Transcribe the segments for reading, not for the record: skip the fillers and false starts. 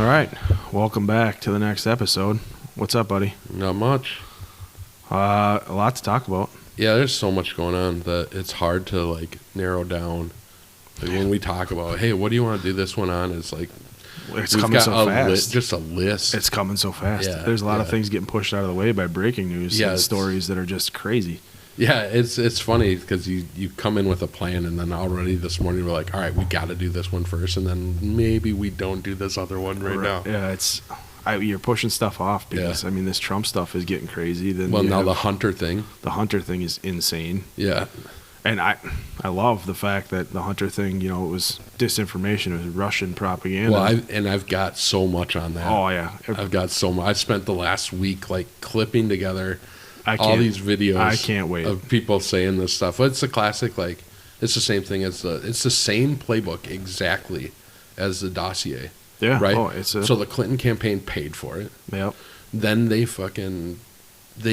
All right, welcome back to the next episode. What's up, buddy? Not much. A lot to talk about. Yeah, there's so much going on that it's hard to like narrow down. Like when we talk about, hey, what do you want to do this one on? It's like It's we've coming got so fast. just a list. It's coming so fast. Yeah, There's a lot of yeah. things getting pushed out of the way by breaking news Yeah, and it's- stories that are just crazy. Yeah, it's funny because you come in with a plan and then already this morning we're like, all right, we got to do this one first, and then maybe we don't do this other one right now. Yeah, you're pushing stuff off because Yeah. I mean this Trump stuff is getting crazy. Then Well, you now have the Hunter thing. the Hunter thing is insane, Yeah, and I love the fact that the Hunter thing, it was disinformation, it was Russian propaganda. well, I've got so much on that. oh yeah, I've got so much. I spent the last week like clipping together I all can't- these videos. I can't wait. Of people saying this stuff. Well, it's a classic. Like it's the same thing as it's the same playbook exactly as the dossier. Yeah, Right. Oh, So the Clinton campaign paid for it. Yep. Then they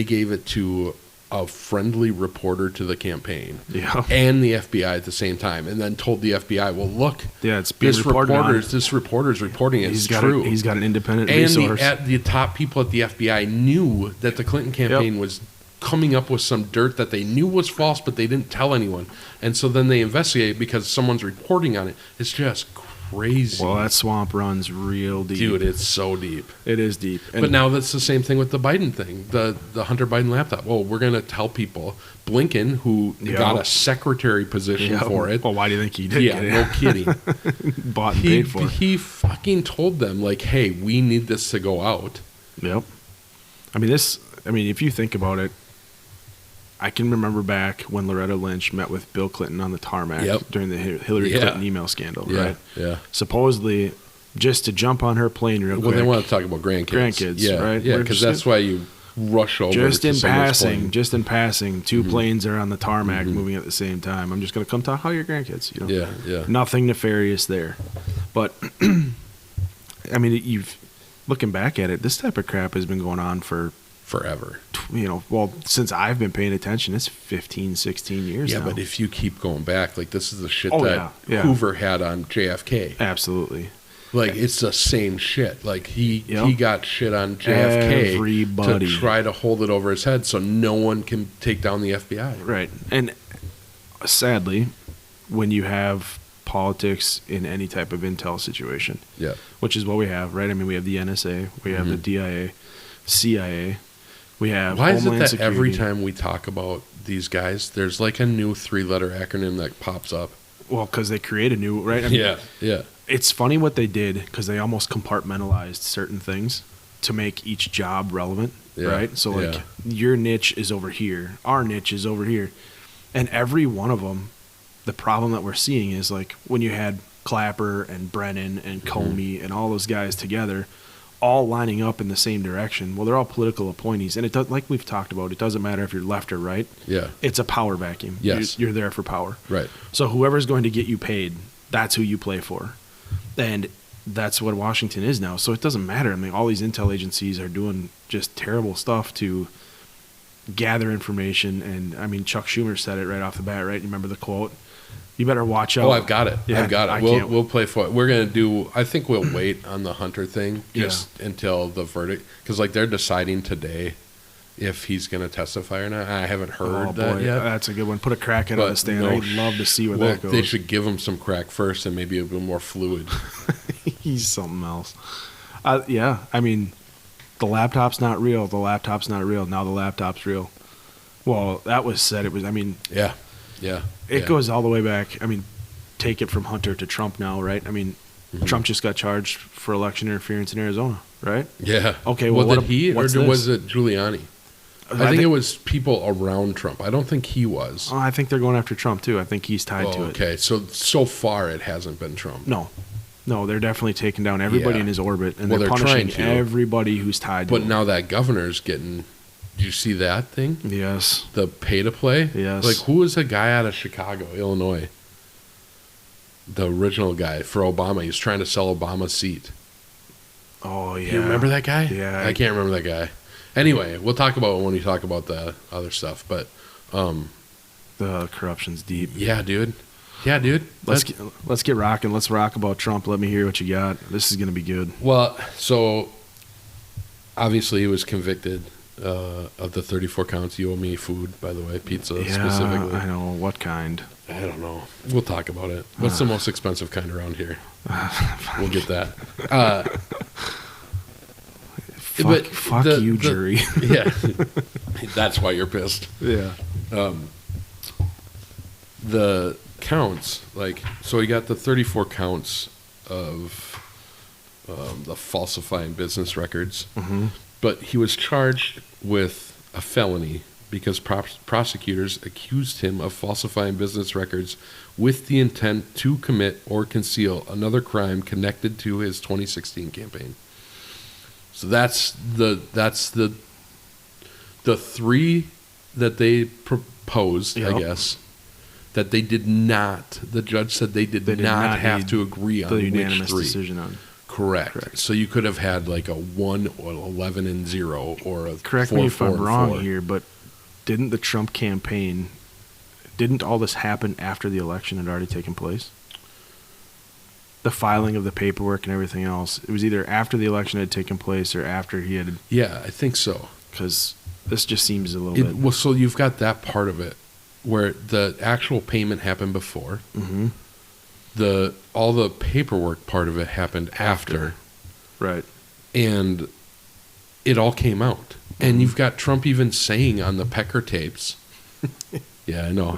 gave it to a friendly reporter to the campaign Yeah. and the FBI at the same time, and then told the FBI, "Well, look, Yeah, it's being reported on. this reporter's reporting it. It's true." He's got an independent And resource. the top people at the FBI knew that the Clinton campaign was coming up with some dirt that they knew was false, but they didn't tell anyone. And so then they investigate because someone's reporting on it. It's just crazy. Well, that swamp runs real deep. Dude, it's so deep. It is deep. And But now that's the same thing with the Biden thing, the Hunter Biden laptop. Well, we're going to tell people. Blinken, who got a secretary position for it. Well, why do you think he did Yeah, get it? no kidding. Bought and paid for. He fucking told them, like, hey, we need this to go out. Yep. I mean, if you think about it, I can remember back when Loretta Lynch met with Bill Clinton on the tarmac during the Hillary Clinton email scandal, right? Yeah. Supposedly, just to jump on her plane real quick. Well, they want to talk about grandkids. Right? Yeah, We're because just- that's why you rush over Just to in someone's passing, plane. two planes are on the tarmac moving at the same time. I'm just going to come talk how your grandkids, Yeah. Nothing nefarious there. But, I mean, looking back at it, this type of crap has been going on for, Forever. since I've been paying attention, it's 15, 16 years now. Yeah, but if you keep going back, like, this is the shit Oh, that yeah. Hoover had on JFK. Absolutely. Like, it's the same shit. Like, he Yep. got shit on JFK Everybody. to try to hold it over his head so no one can take down the FBI. Right. And sadly, when you have politics in any type of intel situation, Yeah. which is what we have, right? I mean, we have the NSA, we have the DIA, CIA, we have Why is it Homeland that Security. every time we talk about these guys, there's like a new 3-letter acronym that pops up? Well, because they create a new, right? I mean, Yeah. It's funny what they did because they almost compartmentalized certain things to make each job relevant, Yeah, right? So, like, yeah. your niche is over here, our niche is over here. And every one of them, the problem that we're seeing is, like, when you had Clapper and Brennan and Comey and all those guys together, all lining up in the same direction. Well, they're all political appointees. And it does, like we've talked about, it doesn't matter if you're left or right. Yeah. It's a power vacuum. Yes. You're there for power. Right. So whoever's going to get you paid, that's who you play for. And that's what Washington is now. So it doesn't matter. I mean, all these intel agencies are doing just terrible stuff to gather information. And, I mean, Chuck Schumer said it right off the bat, right? You remember the quote? You better watch out. Oh, I've got it. Yeah, I've got I it. can't- We'll play for it. We're going to do, I think we'll wait on the Hunter thing just until the verdict. Because, like, they're deciding today if he's going to testify or not. I haven't heard that yet. That's a good one. Put a crackhead But on the stand. no I'd love to see where Well, that goes. they should give him some crack first and maybe a bit more fluid. He's something else. Yeah, I mean, the laptop's not real. The laptop's not real. Now the laptop's real. Well, that was said. It was, I mean, Yeah. it goes all the way back. I mean, take it from Hunter to Trump now, right? I mean, Trump just got charged for election interference in Arizona, right? Yeah. Okay, well, did he or what's was this? it Giuliani? I think it was people around Trump. I don't think he was. Oh, I think they're going after Trump, too. I think he's tied to it. Okay. So far it hasn't been Trump. No, they're definitely taking down everybody Yeah. in his orbit, and Well, they're they're punishing trying to. everybody who's tied to But it. now that governor's getting. Do you see that thing? Yes. The pay to play? Yes. Like, who was the guy out of Chicago, Illinois? The original guy for Obama. He was trying to sell Obama's seat. Oh, yeah. You remember that guy? Yeah. I can't remember that guy. Anyway, we'll talk about it when we talk about the other stuff. But, The corruption's deep. yeah, dude. Yeah, dude. Let's get rocking. Let's rock about Trump. Let me hear what you got. This is going to be good. Well, so obviously he was convicted of the 34 counts. You owe me food, by the way, pizza specifically. I know. What kind? I don't know. We'll talk about it. What's the most expensive kind around here? We'll get that. Fuck you, jury. Yeah. That's why you're pissed. Yeah. The counts, so he got the 34 counts of the falsifying business records, but he was charged with a felony because prosecutors accused him of falsifying business records with the intent to commit or conceal another crime connected to his 2016 campaign. So that's the three that they proposed, Yep. I guess, that they did not. The judge said they did not have to agree on the which unanimous three. decision on. Correct. So you could have had like a 1 or 11 and 0 or a Correct 4, me if 4, I'm and wrong 4. here, but didn't the Trump campaign? Didn't all this happen after the election had already taken place? The filing of the paperwork and everything else. It was either after the election had taken place or after he had. Yeah, I think so. Because this just seems a little bit. Well, so you've got that part of it where the actual payment happened before. Mm-hmm. All the paperwork part of it happened after. Right. And it all came out. And you've got Trump even saying on the Pecker tapes. Yeah, I know.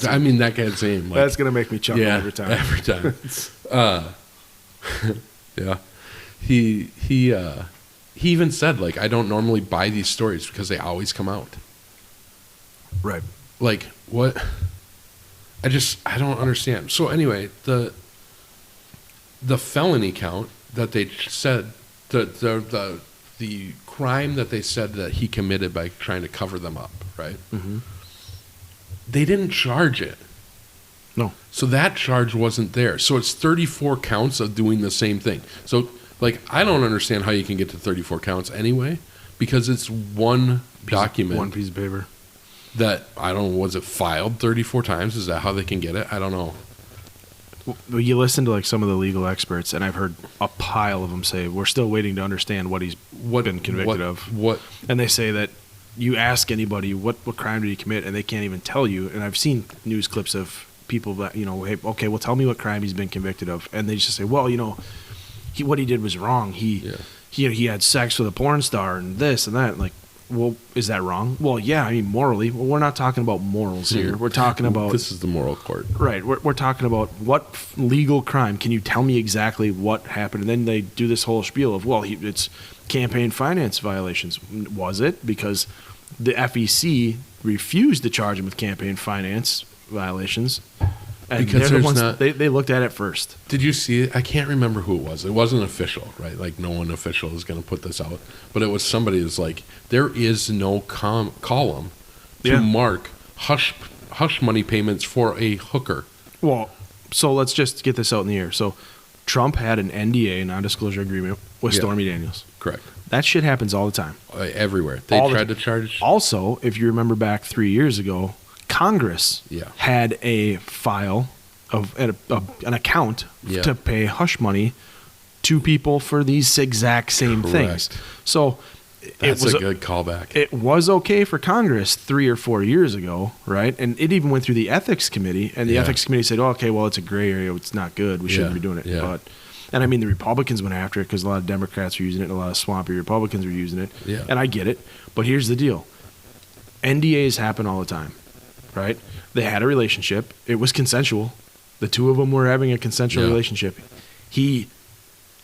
I mean, that guy's name. That's going to make me chuckle every time. Every time. Yeah. He even said, I don't normally buy these stories because they always come out. Right. What? I don't understand. So anyway, the felony count that they said, the crime that they said that he committed by trying to cover them up, right? Mm-hmm. They didn't charge it. No. So that charge wasn't there. So it's 34 counts of doing the same thing. So, I don't understand how you can get to 34 counts anyway, because it's one document. One piece of paper. That, I don't know, was it filed 34 times? Is that how they can get it? I don't know. Well, you listen to some of the legal experts, and I've heard a pile of them say, we're still waiting to understand what he's been convicted of. And they say that you ask anybody, what crime did he commit, and they can't even tell you. And I've seen news clips of people that, hey, okay, well, tell me what crime he's been convicted of. And they just say, well, what he did was wrong. He had sex with a porn star and this and that. Well, is that wrong? Well, yeah, morally. Well, we're not talking about morals here. We're talking about... This is the moral court. Right. We're talking about what legal crime. Can you tell me exactly what happened? And then they do this whole spiel of, it's campaign finance violations. Was it? Because the FEC refused to charge him with campaign finance violations. And because they're the ones, they looked at it first. Did you see it? I can't remember who it was. It wasn't official, right? No one official is going to put this out. But it was somebody who's there is no column to mark hush money payments for a hooker. Well, so let's just get this out in the air. So Trump had an NDA, non-disclosure agreement, with Stormy Daniels. Correct. That shit happens all the time. Everywhere. They tried to charge... Also, if you remember back 3 years ago, Congress had a file of an account to pay hush money to people for these exact same things. So that's a good callback. It was okay for Congress 3 or 4 years ago, right? And it even went through the ethics committee, and the ethics committee said, okay, well, it's a gray area. It's not good. We shouldn't be doing it. Yeah. And the Republicans went after it because a lot of Democrats were using it and a lot of swampy Republicans were using it. Yeah. And I get it. But here's the deal. NDAs happen all the time, right? They had a relationship. It was consensual. The two of them were having a consensual relationship. He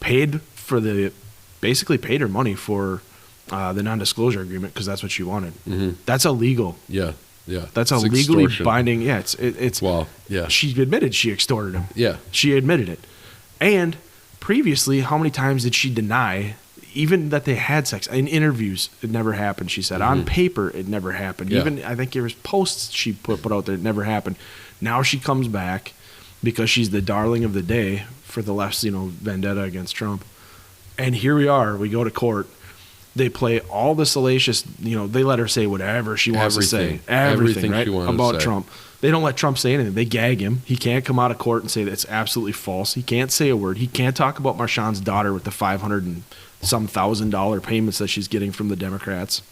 basically paid her money for the non-disclosure agreement because that's what she wanted. Mm-hmm. That's illegal. Yeah. That's a legally binding. Yeah, it's. Well, yeah. She admitted she extorted him. Yeah. She admitted it. And previously, how many times did she deny even that they had sex? In interviews, it never happened, she said. Mm-hmm. On paper, it never happened. Yeah. Even, I think there was posts she put out there, it never happened. Now she comes back because she's the darling of the day for the left's, vendetta against Trump. And here we are. We go to court. They play all the salacious, they let her say whatever she wants to say. Everything right? She wanted about to say. Trump. They don't let Trump say anything. They gag him. He can't come out of court and say that's absolutely false. He can't say a word. He can't talk about Marshawn's daughter with the $500 and some $1,000 payments that she's getting from the Democrats.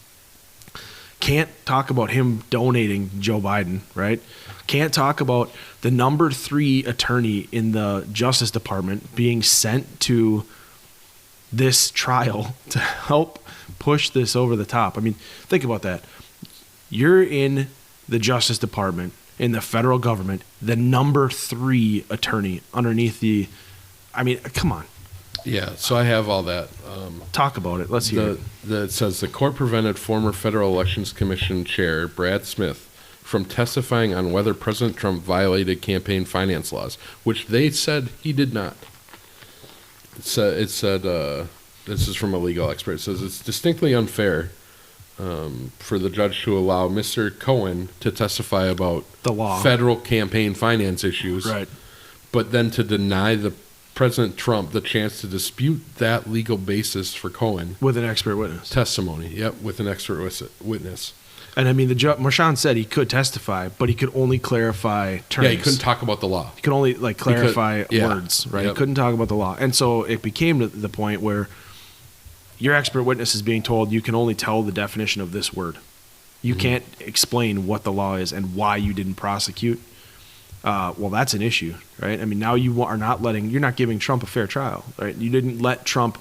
Can't talk about him donating Joe Biden, right? Can't talk about the number 3 attorney in the Justice Department being sent to this trial to help push this over the top. I mean, think about that. You're in the Justice Department, in the federal government, the number 3 attorney underneath the, I mean, come on. Yeah, so I have all that. Talk about it. Let's hear it. It says the court prevented former Federal Elections Commission Chair Brad Smith from testifying on whether President Trump violated campaign finance laws, which they said he did not. It said this is from a legal expert. It says it's distinctly unfair for the judge to allow Mr. Cohen to testify about The law. federal campaign finance issues, Right. but then to deny the President Trump the chance to dispute that legal basis for Cohen With an expert witness. testimony. Yep, with an expert witness. And I mean, Marshawn said he could testify, but he could only clarify terms. Yeah, he couldn't talk about the law. He could only like clarify yeah. words, right? Yep. He couldn't talk about the law. And so it became to the point where your expert witness is being told you can only tell the definition of this word. You can't explain what the law is and why you didn't prosecute. Well, that's an issue, right? I mean, now you're not giving Trump a fair trial, right? You didn't let Trump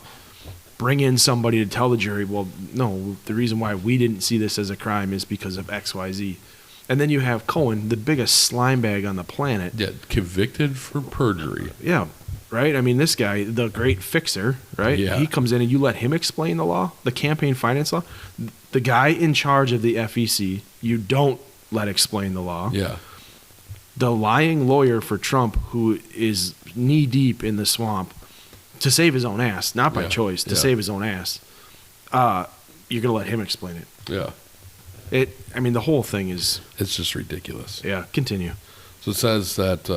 bring in somebody to tell the jury, well, no, the reason why we didn't see this as a crime is because of X, Y, Z. And then you have Cohen, the biggest slime bag on the planet. Yeah, convicted for perjury. Yeah, right? I mean, this guy, the great fixer, right? Yeah. He comes in and you let him explain the law, the campaign finance law. The guy in charge of the FEC, you don't let explain the law. Yeah. The lying lawyer for Trump, who is knee deep in the swamp to save his own ass, not by choice, to save his own ass, you're going to let him explain it. Yeah. I mean, the whole thing is... It's just ridiculous. Yeah, continue. So it says that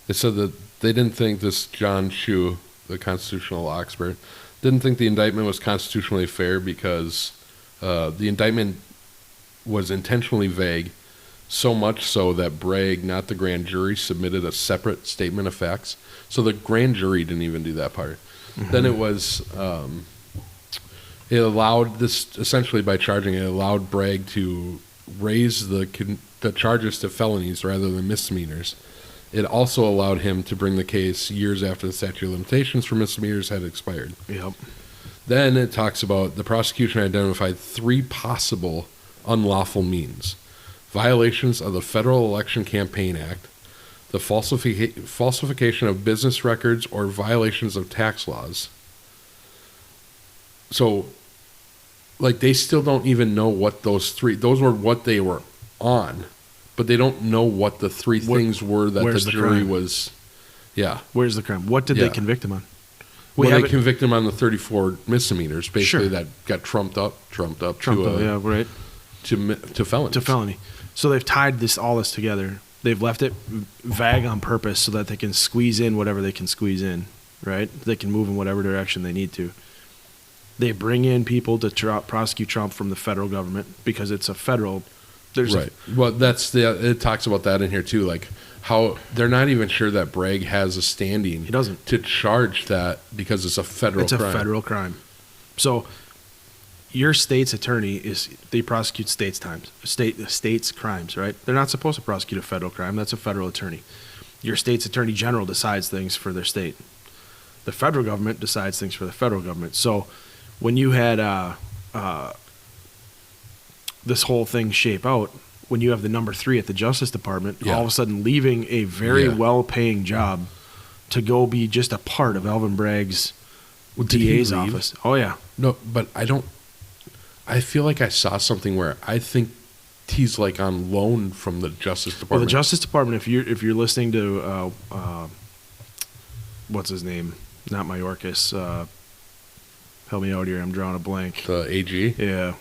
it said that they didn't think this John Chu, the constitutional law expert, didn't think the indictment was constitutionally fair because the indictment was intentionally vague, so much so that Bragg, not the grand jury, submitted a separate statement of facts. So the grand jury didn't even do that part. Mm-hmm. Then it was, it allowed this, essentially by charging it, allowed Bragg to raise the charges to felonies rather than misdemeanors. It also allowed him to bring the case years after the statute of limitations for misdemeanors had expired. Yep. Then it talks about the prosecution identified 3 possible unlawful means: violations of the Federal Election Campaign Act, the falsification of business records, or violations of tax laws. So, like, they still don't even know what those were what they were on, but they don't know what the 3 things were that the jury crime? Was. Yeah. Where's the crime? What did they convict him on? They convict him on the 34 misdemeanors, basically, Sure. that got trumped up yeah, right. to felonies. To felony. So they've tied all this together. They've left it vague on purpose so that they can squeeze in whatever they can squeeze in, right? They can move in whatever direction they need to. They bring in people to prosecute Trump from the federal government because it's a federal. Right. Well, it talks about that in here too, like how they're not even sure that Bragg has a standing. He doesn't. To charge that because it's a federal crime. It's a federal crime. So your state's attorney they prosecute state's crimes, right? They're not supposed to prosecute a federal crime. That's a federal attorney. Your state's attorney general decides things for their state. The federal government decides things for the federal government. So when you had this whole thing shape out, when you have the number 3 at the Justice Department, all of a sudden leaving a very well-paying job to go be just a part of Alvin Bragg's DA's office. Oh, yeah. No, but I feel like I saw something where I think he's like on loan from the Justice Department. Well, the Justice Department, if you're listening to what's his name? Not Mayorkas. Help me out here. I'm drawing a blank. The AG? Yeah.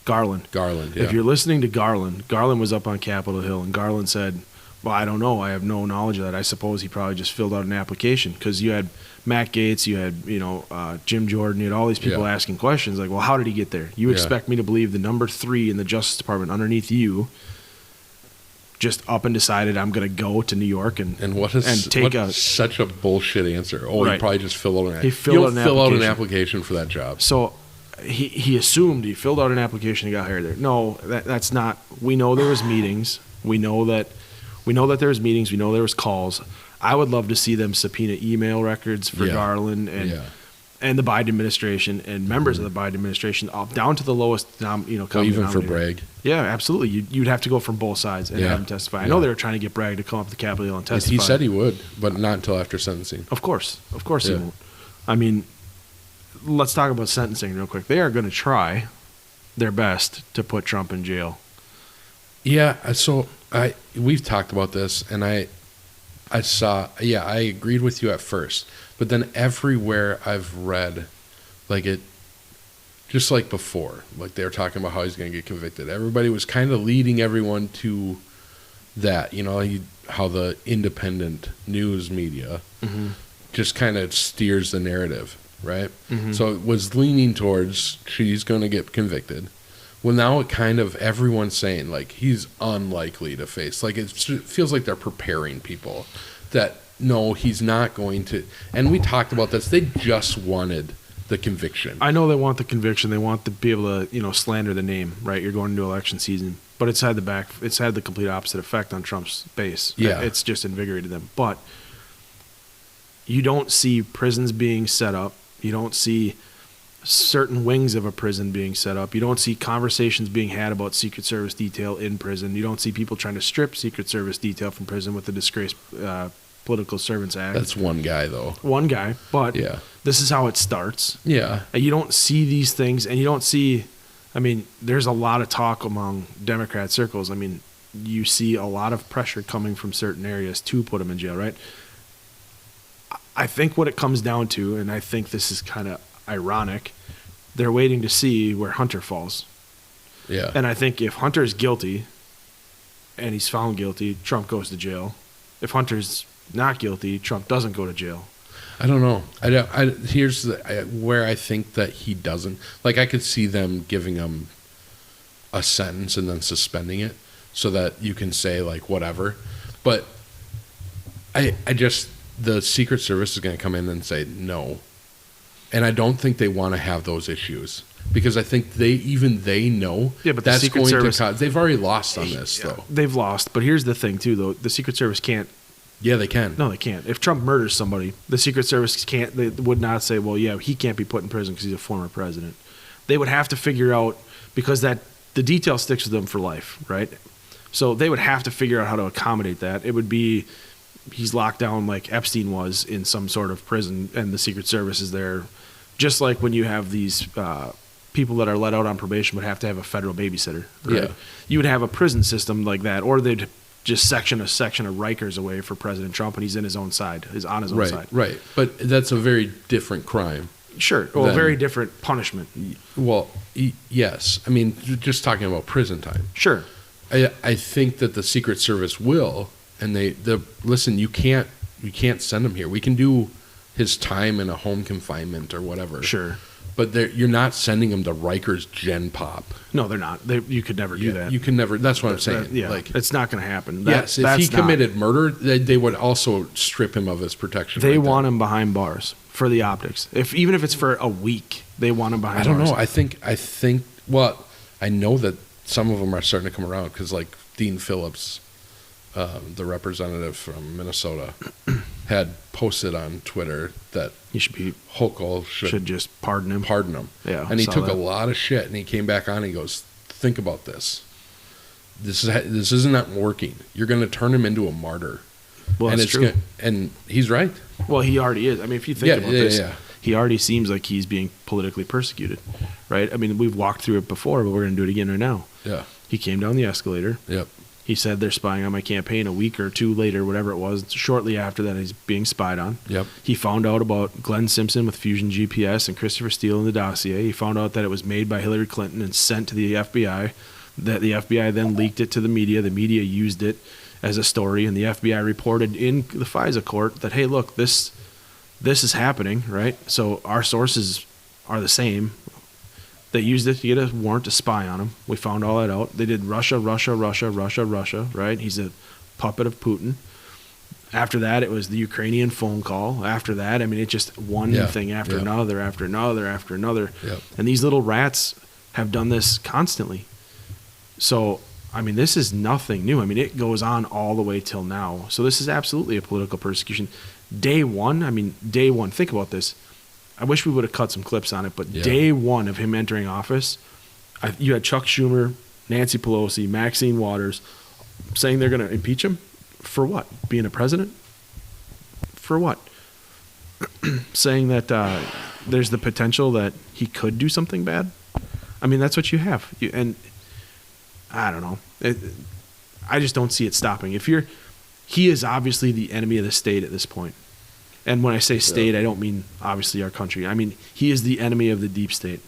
Garland. Yeah. If you're listening to Garland was up on Capitol Hill, and Garland said, well, I don't know. I have no knowledge of that. I suppose he probably just filled out an application because you had Matt Gaetz, you had Jim Jordan, you had all these people asking questions like, well, how did he get there? You expect me to believe the number 3 in the Justice Department underneath you just up and decided I'm going to go to New York and take such a bullshit answer. Oh, right. He probably just filled out an application for that job. So he assumed he filled out an application and got hired there. No, that's not. We know there was meetings. We know that there was meetings. We know there was calls. I would love to see them subpoena email records for Garland and the Biden administration and members of the Biden administration, down to the lowest, even for Bragg. Yeah, absolutely. You'd have to go from both sides and have him testify. I know they were trying to get Bragg to come up to the Capitol Hill and testify. He said he would, but not until after sentencing. Of course he won't. I mean, let's talk about sentencing real quick. They are going to try their best to put Trump in jail. Yeah, so we've talked about this, and I agreed with you at first, but then everywhere I've read, like it, just like before, like they were talking about how he's going to get convicted. Everybody was kind of leading everyone to that, how the independent news media just kind of steers the narrative, right? Mm-hmm. So it was leaning towards she's going to get convicted. Well, now it kind of everyone's saying like he's unlikely to face. Like it feels like they're preparing people that no, he's not going to. And we talked about this. They just wanted the conviction. I know they want the conviction. They want to be able to slander the name. Right, you're going into election season, but it's had the complete opposite effect on Trump's base. Yeah, it's just invigorated them. But you don't see prisons being set up. You don't see certain wings of a prison being set up. You don't see conversations being had about Secret Service detail in prison. You don't see people trying to strip Secret Service detail from prison with the Disgraced Political Servants Act. That's one guy, though. One guy, but this is how it starts. Yeah. And you don't see these things, and you don't see, there's a lot of talk among Democrat circles. You see a lot of pressure coming from certain areas to put him in jail, right? I think what it comes down to, and I think this is kind of ironic, they're waiting to see where Hunter falls. Yeah. And I think if Hunter's guilty and he's found guilty, Trump goes to jail. If Hunter's not guilty, Trump doesn't go to jail. I don't know. Here's where I think that he doesn't. Like, I could see them giving him a sentence and then suspending it so that you can say, like, whatever. But I just, the Secret Service is going to come in and say no. And I don't think they want to have those issues because I think they know but that's the Secret going Service, to cause. They've already lost on this, though. They've lost. But here's the thing, too, though. The Secret Service can't. Yeah, they can. No, they can't. If Trump murders somebody, the Secret Service can't. They would not say, well, yeah, he can't be put in prison because he's a former president. They would have to figure out, because the detail sticks with them for life, right? So they would have to figure out how to accommodate that. It would be he's locked down like Epstein was in some sort of prison, and the Secret Service is there. Just like when you have these people that are let out on probation would have to have a federal babysitter. Right? Yeah. You would have a prison system like that, or they'd just section a section of Rikers away for President Trump, and he's on his own side. Right. But that's a very different crime. Sure. Well, very different punishment. Well, yes. Just talking about prison time. Sure. I think that the Secret Service will, and listen. You can't send him here. We can do his time in a home confinement or whatever. Sure. But you're not sending him to Rikers Gen Pop. No, they're not. You could never do that. You can never. That's what I'm saying. It's not going to happen. Yes, if he committed murder, they would also strip him of his protection. They want him behind bars for the optics. Even if it's for a week, they want him behind bars. I don't know. I think. Well, I know that some of them are starting to come around because, like Dean Phillips, the representative from Minnesota, had posted on Twitter that Hochul should just pardon him. Yeah, and he took a lot of shit, and he came back on and he goes, think about this. This isn't working. You're going to turn him into a martyr. Well, that's true. And he's right. Well, he already is. If you think about this, he already seems like he's being politically persecuted, right? We've walked through it before, but we're going to do it again right now. Yeah. He came down the escalator. Yep. He said they're spying on my campaign. A week or two later, whatever it was, shortly after that, he's being spied on. Yep. He found out about Glenn Simpson with Fusion GPS and Christopher Steele in the dossier. He found out that it was made by Hillary Clinton and sent to the FBI, that the FBI then leaked it to the media. The media used it as a story, and the FBI reported in the FISA court that, hey, look, this is happening, right? So our sources are the same. They used it to get a warrant to spy on him. We found all that out. They did Russia, right? He's a puppet of Putin. After that, it was the Ukrainian phone call. After that, I mean, it's just one thing after another, after another, after another. Yep. And these little rats have done this constantly. So, I mean, this is nothing new. I mean, it goes on all the way till now. So this is absolutely a political persecution. Day one, think about this. I wish we would have cut some clips on it, but day one of him entering office, you had Chuck Schumer, Nancy Pelosi, Maxine Waters saying they're going to impeach him. For what? Being a president? For what? Saying that there's the potential that he could do something bad? I mean, that's what you have. And I don't know. I just don't see it stopping. He is obviously the enemy of the state at this point. And when I say state, I don't mean obviously our country. I mean, he is the enemy of the deep state.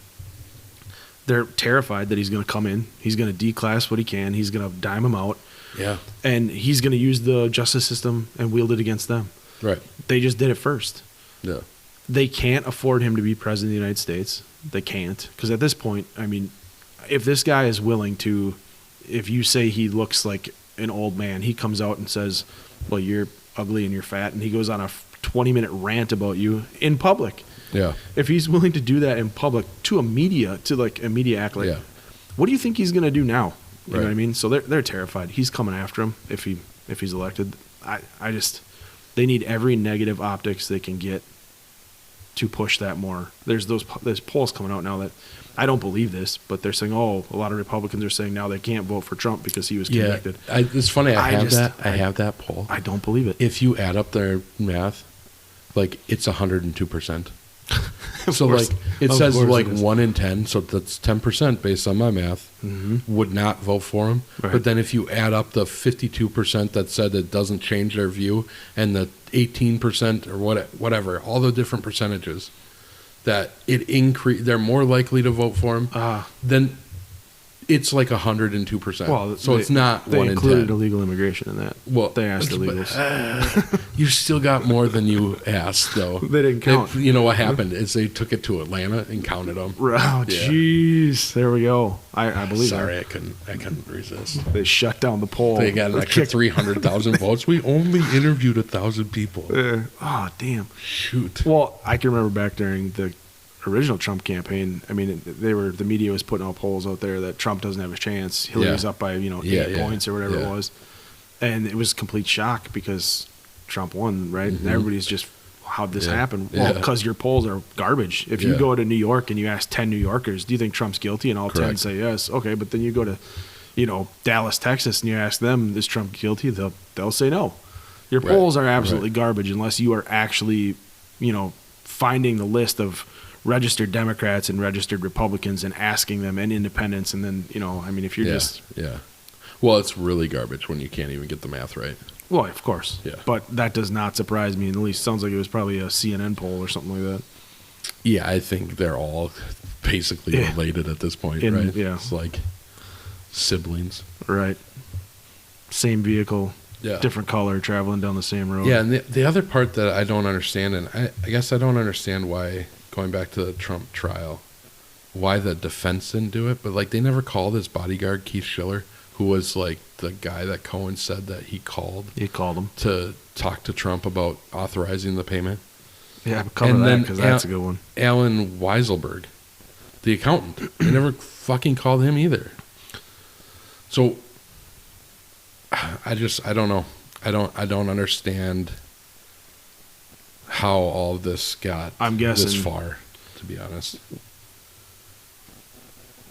They're terrified that he's going to come in. He's going to declass what he can. He's going to dime them out. Yeah. And he's going to use the justice system and wield it against them. Right. They just did it first. Yeah. They can't afford him to be president of the United States. They can't. Because at this point, I mean, if this guy is willing to, if you say he looks like an old man, he comes out and says, well, you're ugly and you're fat, and he goes on a 20-minute rant about you in public. Yeah. If he's willing to do that in public to a media outlet, what do you think he's going to do now? You know what I mean? So they're terrified. He's coming after him if he's elected. They need every negative optics they can get to push that more. There's polls coming out now that I don't believe this, but they're saying, a lot of Republicans are saying now they can't vote for Trump because he was convicted. Yeah, it's funny. I have that poll. I don't believe it. If you add up their math, like it's 102%. So course. like it says like 1 in 10, so that's 10% based on my math would not vote for him. Right. But then if you add up the 52% that said it doesn't change their view, and the 18% or whatever, all the different percentages that they're more likely to vote for him. Then it's like 102%. Well, so it's not 1 in 10. They included illegal immigration in that. Well, they asked illegals. You still got more than you asked, though. They didn't count. You know what happened is they took it to Atlanta and counted them. Oh, jeez. There we go. I believe that. Sorry, I couldn't resist. They shut down the poll. They got an extra 300,000 votes. We only interviewed 1,000 people. Oh, damn. Shoot. Well, I can remember back during the original Trump campaign, I mean, the media was putting out polls out there that Trump doesn't have a chance. Hillary was up by 8 points or whatever it was, and it was complete shock because Trump won, right? And everybody's just, how'd this happen? Well, because your polls are garbage. If you go to New York and you ask 10 New Yorkers, do you think Trump's guilty? And all 10 say yes. Okay, but then you go to Dallas, Texas, and you ask them, is Trump guilty? They'll say no. Your polls are absolutely garbage unless you are actually finding the list of registered Democrats and registered Republicans and asking them, and independents, and then if you're well, it's really garbage when you can't even get the math right. Well, of course, but that does not surprise me. At least sounds like it was probably a CNN poll or something like that. Yeah, I think they're all basically related at this point, right? Yeah, it's like siblings, right? Same vehicle, different color, traveling down the same road. Yeah, and the other part that I don't understand, and I guess I don't understand why. Going back to the Trump trial, why the defense didn't do it, but like they never called his bodyguard Keith Schiller, who was like the guy that Cohen said that he called. He called him to talk to Trump about authorizing the payment. Yeah, cover that because that's a good one. Alan Weiselberg, the accountant, they never fucking called him either. So I don't know. I don't understand how all this got this far, to be honest.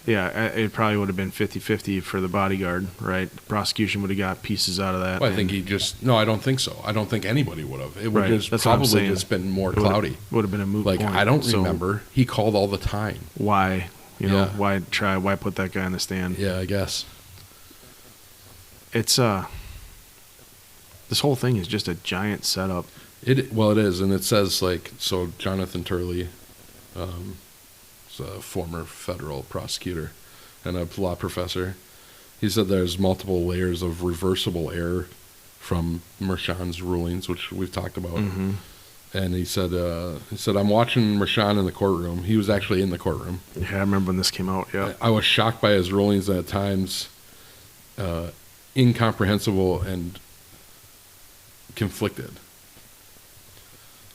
Yeah, it probably would have been 50-50 for the bodyguard, right? The prosecution would have got pieces out of that. Well, I think I don't think so. I don't think anybody would have. It would just probably just been more cloudy. Would have been a moot point. I don't remember. He called all the time. Why? Why put that guy in the stand? Yeah, I guess. It's this whole thing is just a giant setup. It is, and it says Jonathan Turley, is a former federal prosecutor and a law professor. He said there's multiple layers of reversible error from Merchan's rulings, which we've talked about. And he said, I'm watching Rashawn in the courtroom. He was actually in the courtroom. Yeah, I remember when this came out. Yeah, I was shocked by his rulings and at times incomprehensible and conflicted.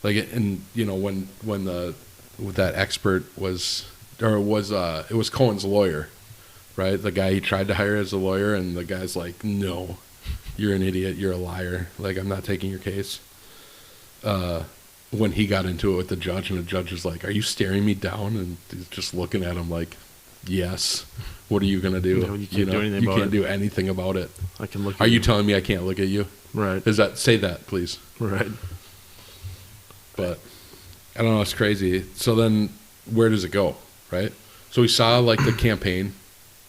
Like, and when that expert it was Cohen's lawyer, right? The guy he tried to hire as a lawyer, and the guy's like, no, you're an idiot, you're a liar. Like, I'm not taking your case. When he got into it with the judge, and the judge is like, are you staring me down? And he's just looking at him like, yes. What are you going to do? You can't do anything about it. You can't do anything about it. I can look at Are you telling me I can't look at you? Right. Say that, please. Right. But I don't know, it's crazy. So then where does it go, right? So we saw like the campaign,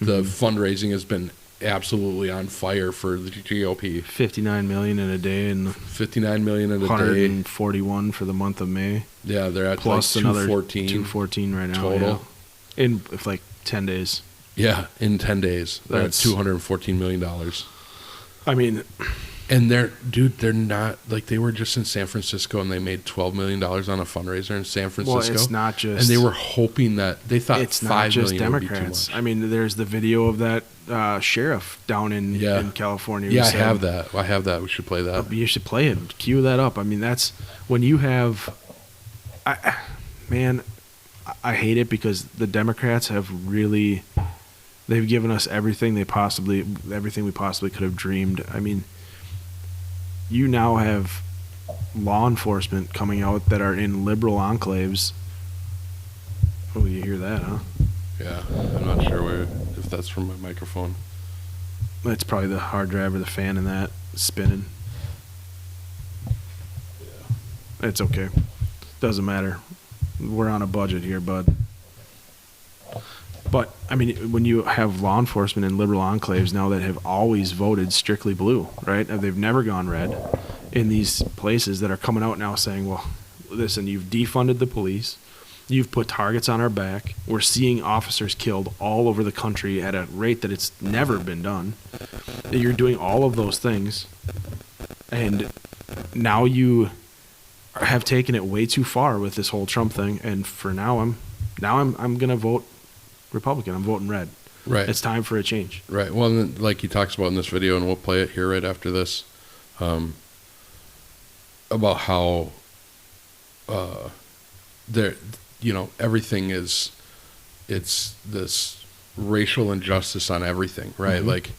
the fundraising has been absolutely on fire for the GOP. 59 million in a day and 59 million in a 141 for the month of May. Yeah, they're at plus like another 214 right now total. Yeah. In like 10 days. Yeah, in 10 days. They're at That's $214 million. I mean, and they're not, like, they were just in San Francisco and they made $12 million on a fundraiser in San Francisco. well, it's not just, and they were hoping that they thought it's 5 not just million would be too Democrats. much. I mean, there's the video of that sheriff down in California. Yeah, I have that. We should play that. You should play it. Cue that up. I mean, that's when you have, I hate it because the Democrats have really, they've given us everything we possibly could have dreamed. I mean, you now have law enforcement coming out that are in liberal enclaves. Oh, you hear that, huh? Yeah, I'm not sure if that's from my microphone. It's probably the hard drive or the fan in that spinning. Yeah. It's okay. Doesn't matter. We're on a budget here, bud. But, I mean, when you have law enforcement in liberal enclaves now that have always voted strictly blue, right? They've never gone red in these places that are coming out now saying, well, listen, you've defunded the police. You've put targets on our back. We're seeing officers killed all over the country at a rate that it's never been done. You're doing all of those things. And now you have taken it way too far with this whole Trump thing. And for now, I'm going to vote Republican. I'm voting red. Right. It's time for a change. Right. Well, and then, like he talks about in this video, and we'll play it here right after this, about how everything it's this racial injustice on everything, right? Mm-hmm. Like,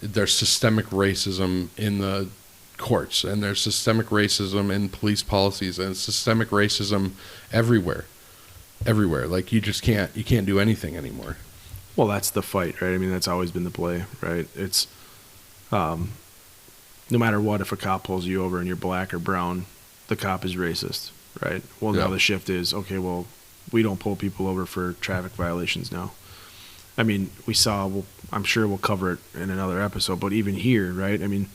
there's systemic racism in the courts, and there's systemic racism in police policies, and systemic racism everywhere. Like, you can't do anything anymore. Well, that's the fight, right? I mean, that's always been the play, right? It's no matter what, if a cop pulls you over and you're black or brown, the cop is racist, right? Well, now the shift is, okay, well, we don't pull people over for traffic violations now. I mean, I'm sure we'll cover it in another episode, but even here, right? I mean,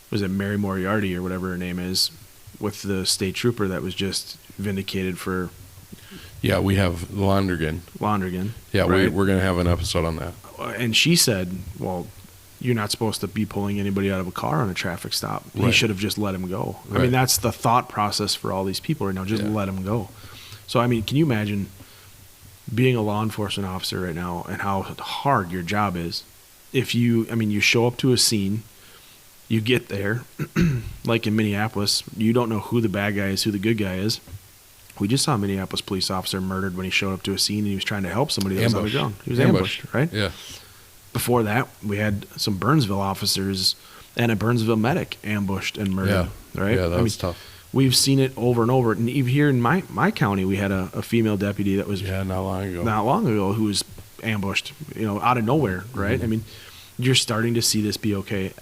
was it Mary Moriarty or whatever her name is, with the state trooper that was just vindicated for... Yeah, we have Londrigan. Yeah, right? We're going to have an episode on that. And she said, well, you're not supposed to be pulling anybody out of a car on a traffic stop. Right. He should have just let him go. Right. I mean, that's the thought process for all these people right now. Just let him go. So, I mean, can you imagine being a law enforcement officer right now and how hard your job is? If you show up to a scene, you get there, like in Minneapolis, you don't know who the bad guy is, who the good guy is. We just saw a Minneapolis police officer murdered when he showed up to a scene and he was trying to help somebody that was on the ground. He was ambushed, right? Yeah. Before that, we had some Burnsville officers and a Burnsville medic ambushed and murdered, right? Yeah, that was tough. We've seen it over and over. And even here in my county, we had a female deputy that was not long ago who was ambushed, out of nowhere, right? Mm-hmm. I mean, you're starting to see this be okay.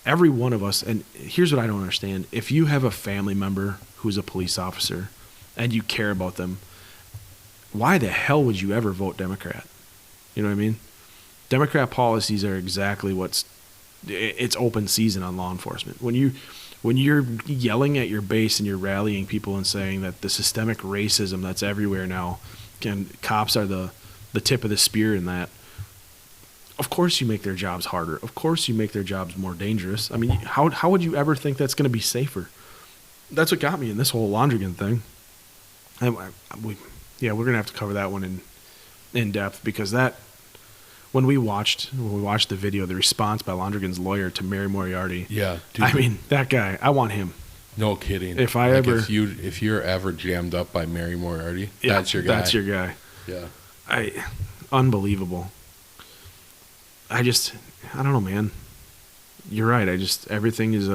Every one of us, and here's what I don't understand. If you have a family member who's a police officer and you care about them, why the hell would you ever vote Democrat? You know what I mean? Democrat policies are exactly it's open season on law enforcement. When you're yelling at your base and you're rallying people and saying that the systemic racism that's everywhere now, cops are the tip of the spear in that, of course you make their jobs harder. Of course you make their jobs more dangerous. I mean, how would you ever think that's going to be safer? that's what got me in this whole Londrigan thing. We're gonna have to cover that one in depth, because when we watched the video, the response by Londrigan's lawyer to Mary Moriarty. Yeah, dude. I mean, that guy, I want him. No kidding. If you're ever jammed up by Mary Moriarty, that's your guy. That's your guy. Yeah. Unbelievable. I don't know, man. You're right. Everything is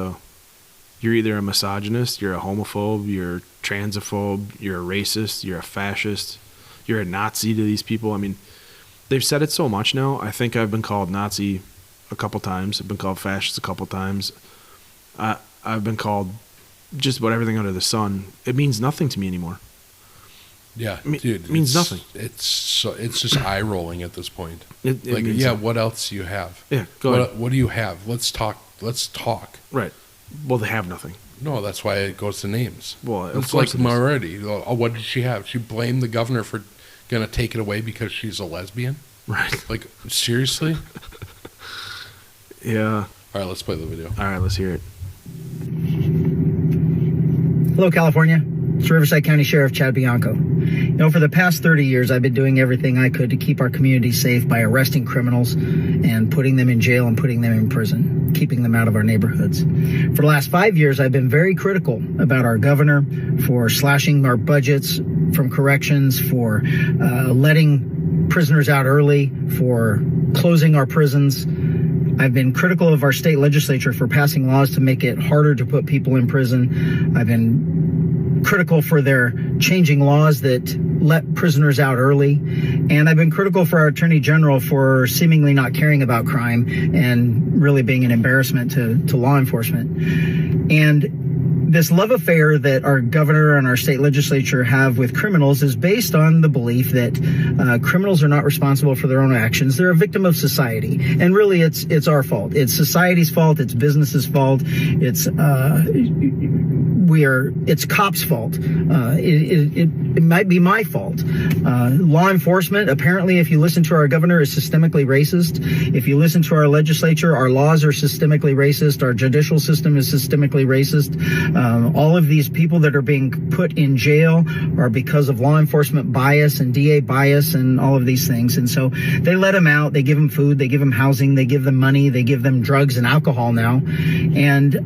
you're either a misogynist, you're a homophobe, you're a transphobe, you're a racist, you're a fascist, you're a Nazi to these people. I mean, they've said it so much now. I think I've been called Nazi a couple times. I've been called fascist a couple times. I've been called just about everything under the sun. It means nothing to me anymore. Yeah, dude, it means nothing. It's just eye rolling at this point. It means nothing. What else do you have? Yeah, go ahead. What do you have? Let's talk. Right. Well, they have nothing. No, that's why it goes to names. Well, it's like Moriarty. Oh, what did she have? She blamed the governor for going to take it away because she's a lesbian? Right. Like, seriously? Yeah. All right, let's play the video. All right, let's hear it. Hello, California. It's Riverside County Sheriff Chad Bianco. For the past 30 years, I've been doing everything I could to keep our community safe by arresting criminals and putting them in jail and putting them in prison, keeping them out of our neighborhoods. For the last 5 years, I've been very critical about our governor for slashing our budgets from corrections, for letting prisoners out early, for closing our prisons. I've been critical of our state legislature for passing laws to make it harder to put people in prison. I've been critical for their changing laws that let prisoners out early. And I've been critical for our Attorney General for seemingly not caring about crime and really being an embarrassment to law enforcement. And this love affair that our governor and our state legislature have with criminals is based on the belief that criminals are not responsible for their own actions. They're a victim of society. And really, it's our fault. It's society's fault. It's business's fault. It's cops' fault. It might be my fault. Law enforcement, apparently, if you listen to our governor, is systemically racist. If you listen to our legislature, our laws are systemically racist. Our judicial system is systemically racist. All of these people that are being put in jail are because of law enforcement bias and DA bias and all of these things. And so they let them out. They give them food. They give them housing. They give them money. They give them drugs and alcohol now. And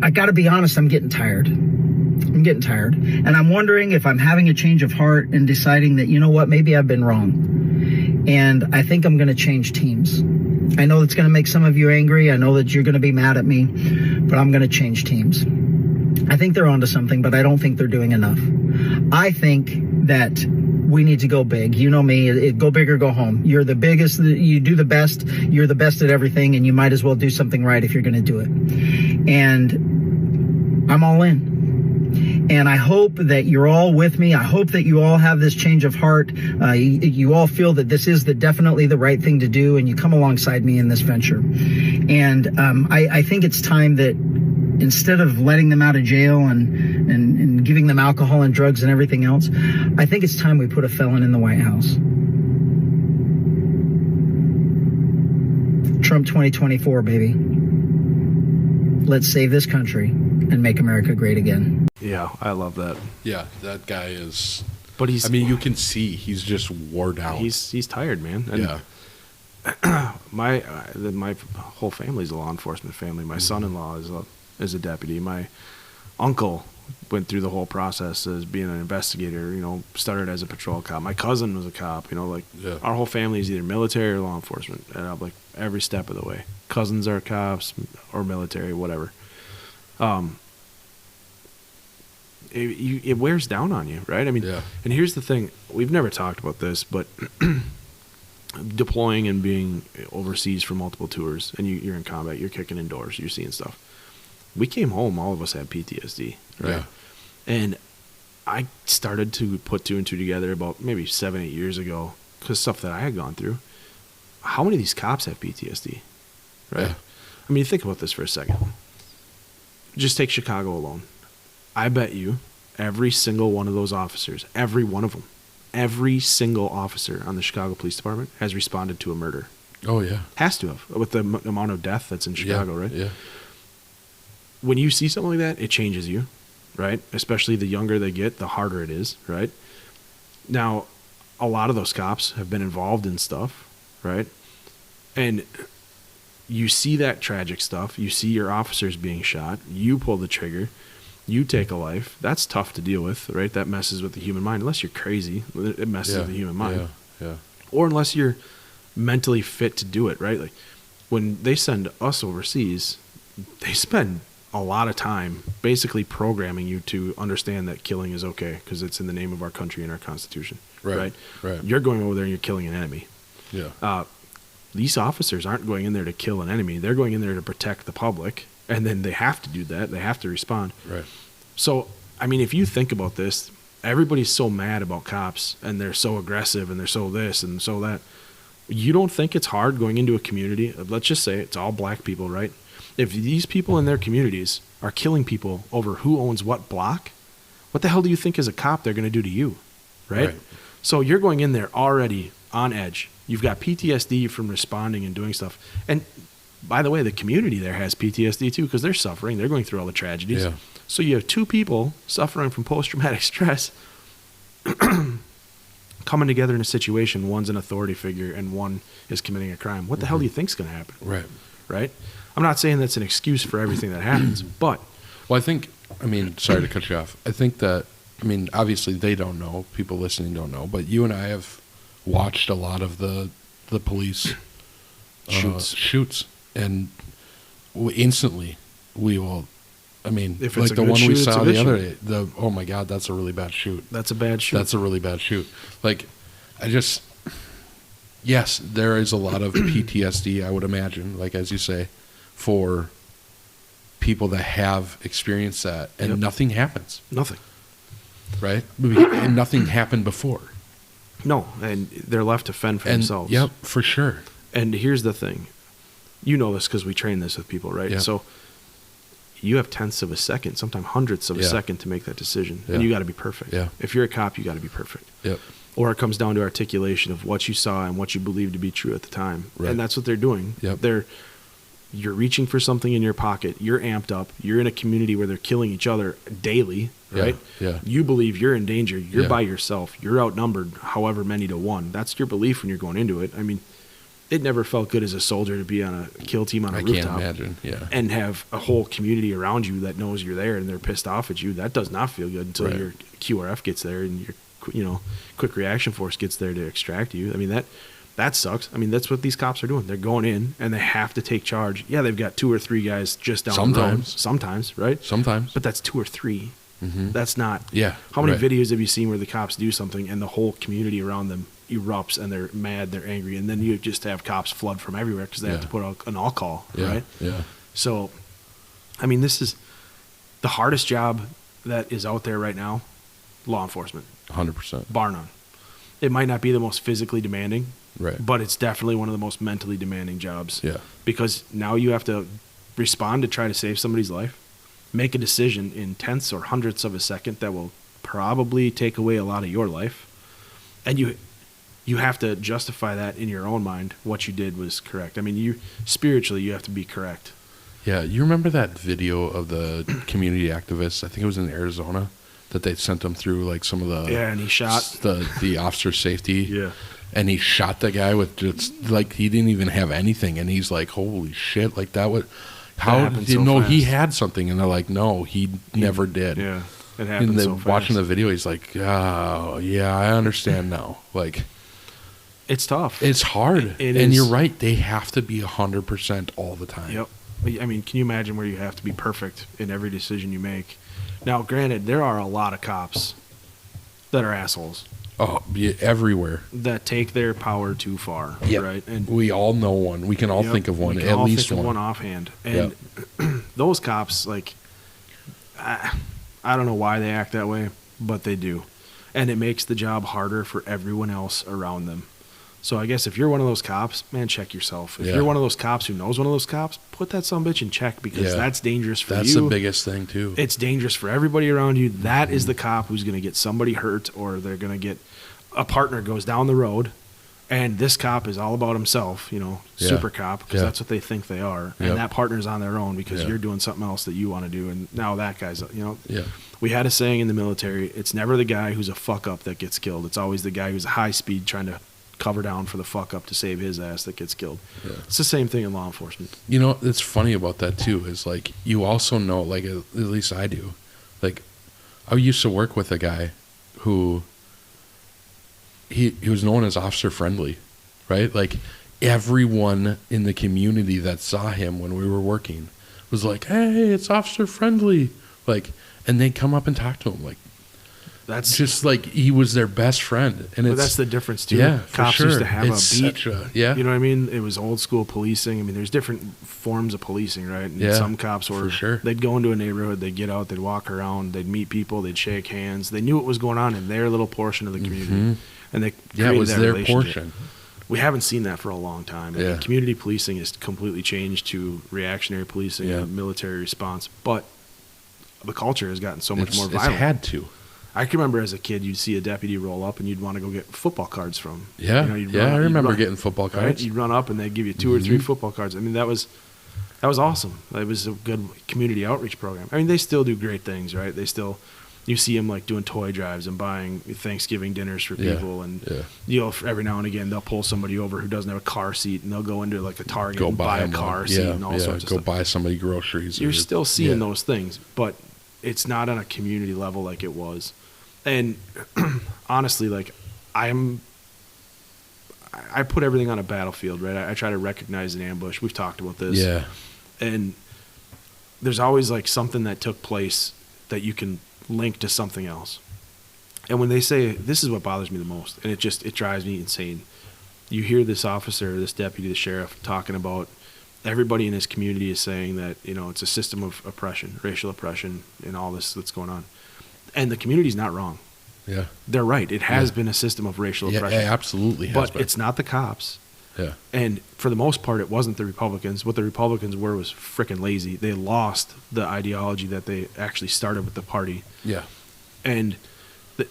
I got to be honest, I'm getting tired. And I'm wondering if I'm having a change of heart and deciding that, you know what, maybe I've been wrong. And I think I'm going to change teams. I know it's going to make some of you angry. I know that you're going to be mad at me, but I'm going to change teams. I think they're onto something, but I don't think they're doing enough. I think that we need to go big. You know me, go big or go home. You're the biggest, you do the best, you're the best at everything, and you might as well do something right if you're going to do it. And I'm all in. And I hope that you're all with me. I hope that you all have this change of heart. You all feel that this is definitely the right thing to do, and you come alongside me in this venture. And I think it's time that instead of letting them out of jail and giving them alcohol and drugs and everything else, I think it's time we put a felon in the White House. Trump 2024, baby. Let's save this country and make America great again. Yeah, I love that. Yeah, that guy is. But he's. I mean, you can see he's just wore down. He's tired, man. And yeah. My whole family's a law enforcement family. My son-in-law is a deputy. My uncle went through the whole process as being an investigator. Started as a patrol cop. My cousin was a cop. Our whole family is either military or law enforcement, and like every step of the way. Cousins are cops or military, whatever. It wears down on you, right? I mean, yeah. And here's the thing. We've never talked about this, but deploying and being overseas for multiple tours, and you're in combat, you're kicking indoors, you're seeing stuff. We came home, all of us had PTSD, right? Yeah. And I started to put two and two together about maybe 7-8 years ago, because stuff that I had gone through. How many of these cops have PTSD, right? Yeah. I mean, think about this for a second. Just take Chicago alone. I bet you every single one of those officers, every one of them, every single officer on the Chicago Police Department has responded to a murder. Oh, yeah. Has to have, with the amount of death that's in Chicago, right? Yeah. when you see something like that, it changes you, right? Especially the younger they get, the harder it is, right? Now, a lot of those cops have been involved in stuff, right? And you see that tragic stuff. You see your officers being shot. You pull the trigger. You take a life. That's tough to deal with, right? That messes with the human mind. Unless you're crazy, it messes with the human mind. Yeah. Or unless you're mentally fit to do it, right? Like when they send us overseas, they spend a lot of time basically programming you to understand that killing is okay because it's in the name of our country and our Constitution, right? You're going over there and you're killing an enemy. Yeah. These officers aren't going in there to kill an enemy. They're going in there to protect the public, and then they have to do that. They have to respond. Right. So, I mean, if you think about this, everybody's so mad about cops, and they're so aggressive, and they're so this and so that. You don't think it's hard going into a community? Let's just say it's all black people, right? If these people in their communities are killing people over who owns what block, what the hell do you think as a cop they're going to do to you, right? So you're going in there already on edge. You've got PTSD from responding and doing stuff. And by the way, the community there has PTSD too because they're suffering. They're going through all the tragedies. Yeah. So you have two people suffering from post-traumatic stress coming together in a situation. One's an authority figure and one is committing a crime. What the hell do you think's going to happen? Right? I'm not saying that's an excuse for everything that happens, but... Well, I mean, sorry to cut you off. I think that, obviously they don't know. People listening don't know. But you and I have watched a lot of the police shoots. And instantly we will... if like it's the one we saw the other day, oh my God, that's a really bad shoot. That's a bad shoot. That's a really bad shoot. Like, yes, there is a lot of PTSD, I would imagine, like as you say, for people that have experienced that, and nothing happens. Nothing. Right? And nothing happened before. No, and they're left to fend for themselves. Yep, for sure. And here's the thing. You know this because we train this with people, right? Yep. So you have tenths of a second, sometimes hundredths of a second to make that decision. And you got to be perfect. Yeah. If you're a cop, you got to be perfect. Yep. Or it comes down to articulation of what you saw and what you believe to be true at the time. Right. And that's what they're doing. Yep. You're reaching for something in your pocket. You're amped up. You're in a community where they're killing each other daily, right? Yeah. You believe you're in danger. You're Yeah. by yourself. You're outnumbered however many to one. That's your belief when you're going into it. It never felt good as a soldier to be on a kill team on a rooftop. I can't imagine, yeah. And have a whole community around you that knows you're there and they're pissed off at you. That does not feel good until your QRF gets there and your quick reaction force gets there to extract you. That sucks. That's what these cops are doing. They're going in and they have to take charge. Yeah, they've got 2 or 3 guys just down the road. Sometimes, right? Sometimes. But that's 2 or 3. Mm-hmm. That's not. Yeah. How many videos have you seen where the cops do something and the whole community around them erupts and they're mad, they're angry, and then you just have cops flood from everywhere because they have to put out an all call, right? Yeah. So, this is the hardest job that is out there right now, law enforcement. 100%. Bar none. It might not be the most physically demanding, right? But it's definitely one of the most mentally demanding jobs. Yeah. Because now you have to respond to try to save somebody's life, make a decision in tenths or hundredths of a second that will probably take away a lot of your life. And you have to justify that in your own mind, what you did was correct. Spiritually, you have to be correct. Yeah, you remember that video of the community activists? I think it was in Arizona that they sent them through like some of the and he shot the officer safety. Yeah, and he shot the guy with just like he didn't even have anything, and he's like, "Holy shit!" Like that would how did you know he had something? And they're like, "No, he never did." Yeah, it happened and so fast. Watching the video, he's like, "Oh yeah, I understand now." Like. It's tough. It's hard. And you're right. They have to be 100% all the time. Yep. Can you imagine where you have to be perfect in every decision you make? Now, granted, there are a lot of cops that are assholes. Oh, yeah, everywhere. That take their power too far, right? And we all know one. We can all think of one, at least one. One offhand. And those cops, I don't know why they act that way, but they do. And it makes the job harder for everyone else around them. So I guess if you're one of those cops, man, check yourself. If you're one of those cops who knows one of those cops, put that sumbitch in check because that's dangerous for you. That's the biggest thing, too. It's dangerous for everybody around you. That is the cop who's going to get somebody hurt or they're going to get a partner goes down the road And this cop is all about himself, super cop, because that's what they think they are. And that partner's on their own because you're doing something else that you want to do. And now that guy's, we had a saying in the military, it's never the guy who's a fuck up that gets killed. It's always the guy who's high speed trying to cover down for the fuck up to save his ass that gets killed. Yeah. It's the same thing in law enforcement. It's funny about that too, is like, you also know, like, at least I do, like, I used to work with a guy who, he was known as officer friendly, right? Like, everyone in the community that saw him when we were working was like, hey, it's officer friendly. Like, and they'd come up and talk to him. Like, that's just like he was their best friend. And that's the difference too. Yeah, cops for sure. used to have it's a beat. You know what I mean? It was old school policing. I mean, there's different forms of policing, right? And some cops were, they'd go into a neighborhood, they'd get out, they'd walk around, they'd meet people, they'd shake hands. They knew what was going on in their little portion of the community. And they created it was that their relationship. portion. We haven't seen that for a long time. I mean, community policing has completely changed to reactionary policing and military response. But the culture has gotten so much more violent. It's had to. I can remember as a kid, you'd see a deputy roll up and you'd want to go get football cards from. Yeah, I remember getting football cards. Right? You'd run up and they'd give you 2 or 3 football cards. I mean, that was awesome. It was a good community outreach program. I mean, they still do great things, right? You see them like doing toy drives and buying Thanksgiving dinners for people, and every now and again they'll pull somebody over who doesn't have a car seat, and they'll go into like a Target and buy a car seat and all sorts of stuff. Go buy somebody groceries. You're still seeing those things, but it's not on a community level like it was. And honestly, like I put everything on a battlefield, right? I try to recognize an ambush. We've talked about this. Yeah. And there's always like something that took place that you can link to something else. And when they say, this is what bothers me the most, and it drives me insane. You hear this officer, this deputy, the sheriff talking about everybody in his community is saying that, it's a system of oppression, racial oppression, and all this that's going on. And the community's not wrong. Yeah. They're right. It has been a system of racial oppression. Yeah, absolutely has but been. It's not the cops. Yeah. And for the most part, it wasn't the Republicans. What the Republicans were was freaking lazy. They lost the ideology that they actually started with the party. Yeah. And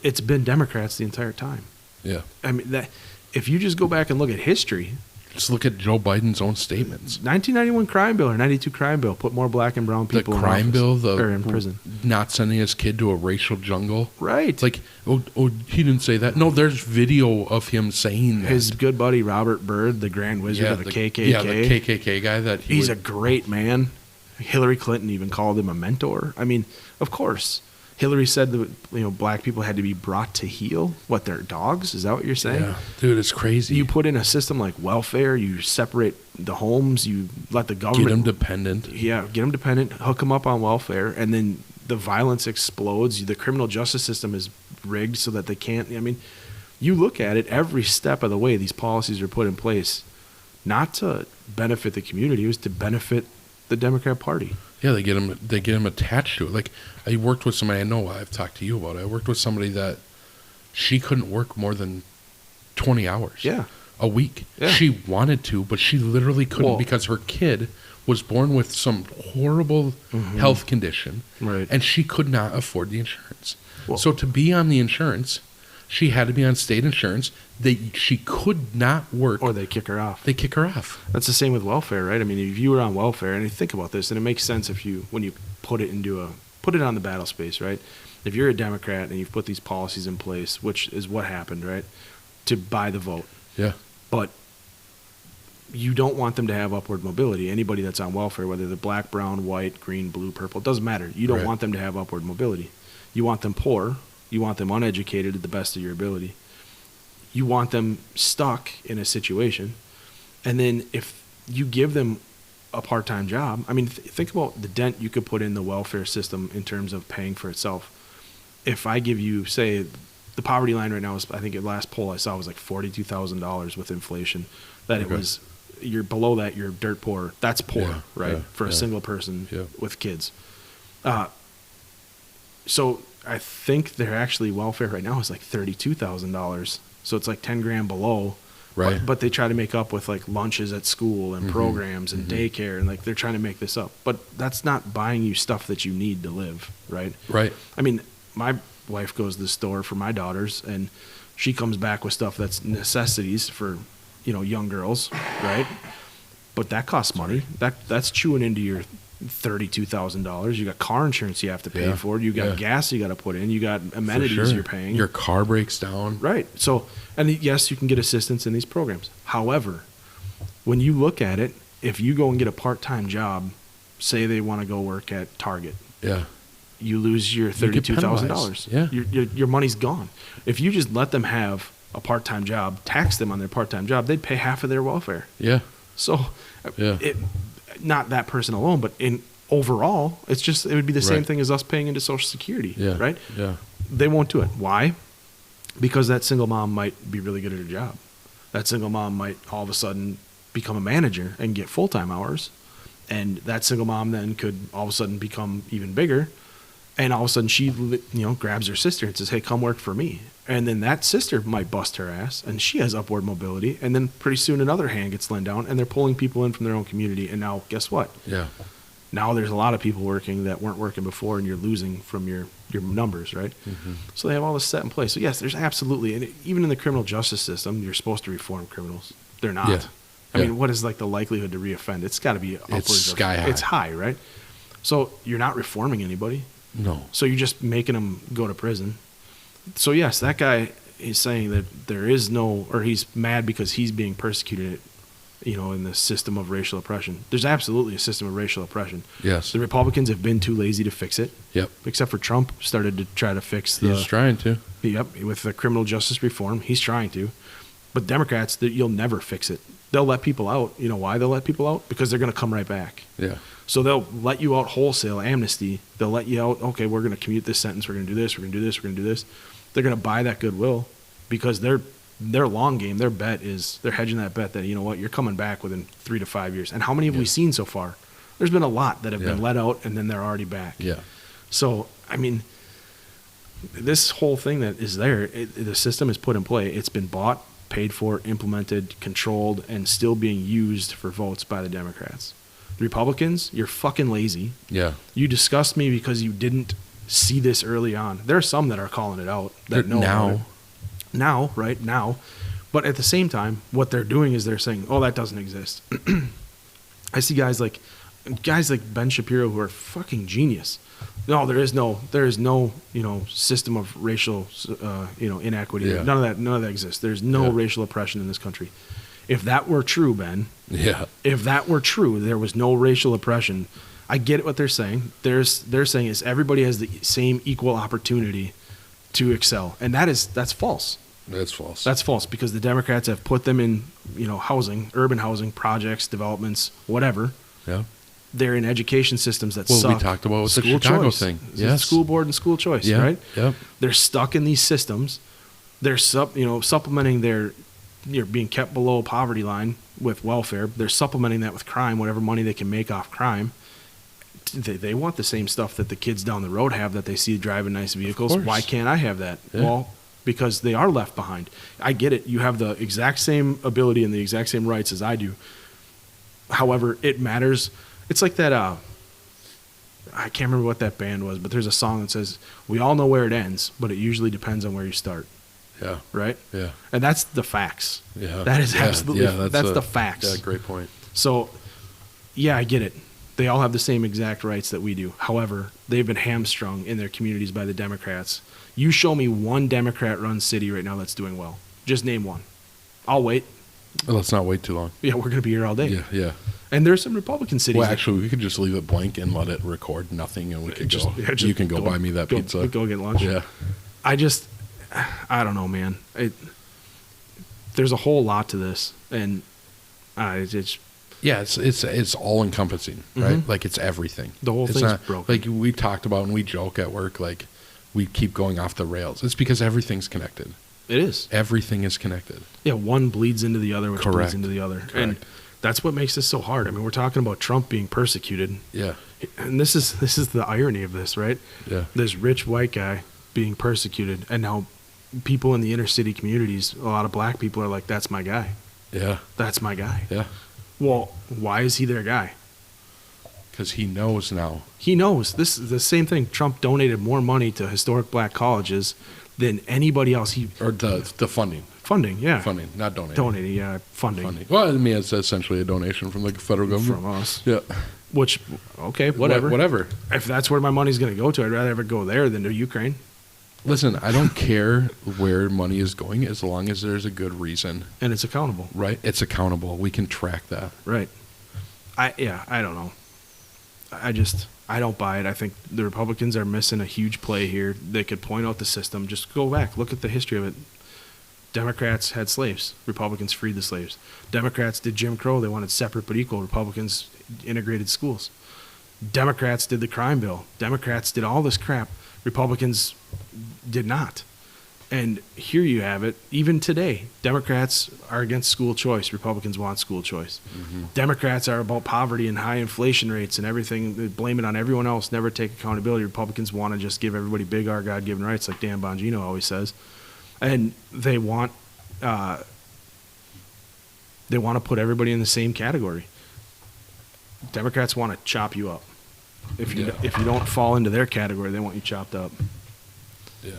it's been Democrats the entire time. Yeah. I mean, if you just go back and look at history. Just look at Joe Biden's own statements. 1991 crime bill or 92 crime bill put more black and brown people in prison. Not sending his kid to a racial jungle. Right. Like, he didn't say that. No, there's video of him saying that. His good buddy Robert Byrd, the Grand Wizard of the KKK. Yeah, the KKK guy. He's a great man. Hillary Clinton even called him a mentor. I mean, of course. Hillary said that black people had to be brought to heel. What, they're dogs? Is that what you're saying? Yeah, dude, it's crazy. You put in a system like welfare. You separate the homes. You let the government get them dependent. Yeah, get them dependent. Hook them up on welfare, and then the violence explodes. The criminal justice system is rigged so that they can't. I mean, you look at it every step of the way. These policies are put in place, not to benefit the community. It was to benefit the Democrat Party. Yeah, they get them attached to it. Like, I worked with somebody, I know I've talked to you about it. I worked with somebody that she couldn't work more than 20 hours a week. Yeah. She wanted to, but she literally couldn't because her kid was born with some horrible health condition, right? And she could not afford the insurance. So to be on the insurance, she had to be on state insurance. She could not work. Or they kick her off. They kick her off. That's the same with welfare, right? I mean, if you were on welfare, and you think about this, and it makes sense when you put it on the battle space, right? If you're a Democrat and you've put these policies in place, which is what happened, right? To buy the vote. Yeah. But you don't want them to have upward mobility. Anybody that's on welfare, whether they're black, brown, white, green, blue, purple, it doesn't matter. You don't want them to have upward mobility. You want them poor. You want them uneducated at the best of your ability. You want them stuck in a situation. And then if you give them a part-time job, I mean, think about the dent you could put in the welfare system in terms of paying for itself. If I give you, say, the poverty line right now is, I think the last poll I saw was like $42,000 with inflation. It was, you're below that, you're dirt poor. That's poor, right? For a single person with kids. So I think their actually welfare right now is like $32,000. So it's like 10 grand below. Right. But they try to make up with like lunches at school and programs and daycare, and like they're trying to make this up. But that's not buying you stuff that you need to live, right? Right. I mean, my wife goes to the store for my daughters, and She comes back with stuff that's necessities for, young girls, right? But that costs money. That's chewing into your $32,000. You got car insurance you have to pay for. You got gas you got to put in. You got amenities you're paying. Your car breaks down. Right. So, and yes, you can get assistance in these programs. However, when you look at it, if you go and get a part-time job, say they want to go work at Target. Yeah. You lose your $32,000. Yeah. Your money's gone. If you just let them have a part-time job, tax them on their part-time job, they'd pay half of their welfare. Yeah. So, not that person alone, but in overall, it would be the same thing as us paying into Social Security, right? Yeah. They won't do it. Why? Because that single mom might be really good at her job. That single mom might all of a sudden become a manager and get full-time hours. And that single mom then could all of a sudden become even bigger. And all of a sudden she, grabs her sister and says, hey, come work for me. And then that sister might bust her ass and she has upward mobility. And then pretty soon another hand gets lent down and they're pulling people in from their own community. And now guess what? Yeah. Now there's a lot of people working that weren't working before and you're losing from your numbers, right? Mm-hmm. So they have all this set in place. So yes, there's absolutely, and even in the criminal justice system, you're supposed to reform criminals. They're not. Yeah. I mean, what is like the likelihood to reoffend? It's got to be upwards. It's sky high. It's high, right? So you're not reforming anybody. No. So you're just making them go to prison. So yes, that guy is saying that there is no, or he's mad because he's being persecuted, in the system of racial oppression. There's absolutely a system of racial oppression. Yes. The Republicans have been too lazy to fix it. Yep. Except for Trump started to try to fix He's trying to. Yep. With the criminal justice reform, he's trying to. But Democrats, you'll never fix it. They'll let people out. You know why they'll let people out? Because they're going to come right back. Yeah. So they'll let you out wholesale, amnesty. They'll let you out, okay, we're going to commute this sentence. We're going to do this. We're going to do this. We're going to do this. They're going to buy that goodwill because their long game, their bet is, they're hedging that bet that, you know what, you're coming back within 3 to 5 years. And how many have we seen so far? There's been a lot that have been let out and then they're already back. Yeah. So, I mean, this whole thing that is there, the system is put in play. It's been bought, paid for, implemented, controlled, and still being used for votes by the Democrats. The Republicans, you're fucking lazy. Yeah. You disgust me because you didn't see this early on. There are some that are calling it out that know about it. Now, right now. But at the same time, what they're doing is they're saying, oh, that doesn't exist. I see guys like Ben Shapiro who are fucking genius. No, there is no, system of racial, inequity. Yeah. None of that exists. There's no racial oppression in this country. If that were true, Ben, if that were true, there was no racial oppression. I get what they're saying. They're saying is everybody has the same equal opportunity to excel, and that's false. That's false. That's false because the Democrats have put them in, housing, urban housing projects, developments, whatever. Yeah. They're in education systems that suck. Well, we talked about with the Chicago thing. Yes. School board and school choice, right? Yep. They're stuck in these systems. They're supplementing you're being kept below poverty line with welfare. They're supplementing that with crime, whatever money they can make off crime. They want the same stuff that the kids down the road have that they see driving nice vehicles. Why can't I have that? Yeah. Well, because they are left behind. I get it. You have the exact same ability and the exact same rights as I do. However, it matters. It's like that, I can't remember what that band was, but there's a song that says, we all know where it ends, but it usually depends on where you start. Yeah. Right? Yeah. And that's the facts. Yeah. That is absolutely, that's the facts. Yeah, great point. So, yeah, I get it. They all have the same exact rights that we do. However, they've been hamstrung in their communities by the Democrats. You show me one Democrat-run city right now that's doing well. Just name one. I'll wait. Well, let's not wait too long. Yeah, we're going to be here all day. Yeah, yeah. And there's some Republican cities. Well, actually, we could just leave it blank and let it record nothing, and we could go. You can go buy me that pizza. Go get lunch. Yeah. I don't know, man. There's a whole lot to this, and it's. Yeah, it's all encompassing, right? Mm-hmm. Like it's everything. The whole thing's broken. Like we talked about, and we joke at work, like we keep going off the rails. It's because everything's connected. It is. Everything is connected. Yeah, one bleeds into the other, which bleeds into the other. Correct. And that's what makes this so hard. I mean, we're talking about Trump being persecuted. Yeah. And this is the irony of this, right? Yeah. This rich white guy being persecuted, and now people in the inner city communities, a lot of black people are like, that's my guy. Yeah. That's my guy. Yeah. Well, why is he their guy? Because he knows now. He knows. This is the same thing. Trump donated more money to historic black colleges than anybody else. Or the funding. Funding, yeah. Funding, not donating. Donating, yeah. Funding. Well, I mean, it's essentially a donation from the federal government. From us. Yeah. Which, okay, whatever. Whatever. If that's where my money's going to go to, I'd rather have it go there than to Ukraine. Listen, I don't care where money is going as long as there's a good reason. And it's accountable. Right? It's accountable. We can track that. Right. I don't know. I don't buy it. I think the Republicans are missing a huge play here. They could point out the system. Just go back. Look at the history of it. Democrats had slaves. Republicans freed the slaves. Democrats did Jim Crow. They wanted separate but equal. Republicans integrated schools. Democrats did the crime bill. Democrats did all this crap. Republicans did not. And here you have it. Even today, Democrats are against school choice. Republicans want school choice. Mm-hmm. Democrats are about poverty and high inflation rates and everything. They blame it on everyone else, never take accountability. Republicans want to just give everybody big R God-given rights, like Dan Bongino always says. And they want to put everybody in the same category. Democrats want to chop you up. If you don't fall into their category, they want you chopped up. Yeah.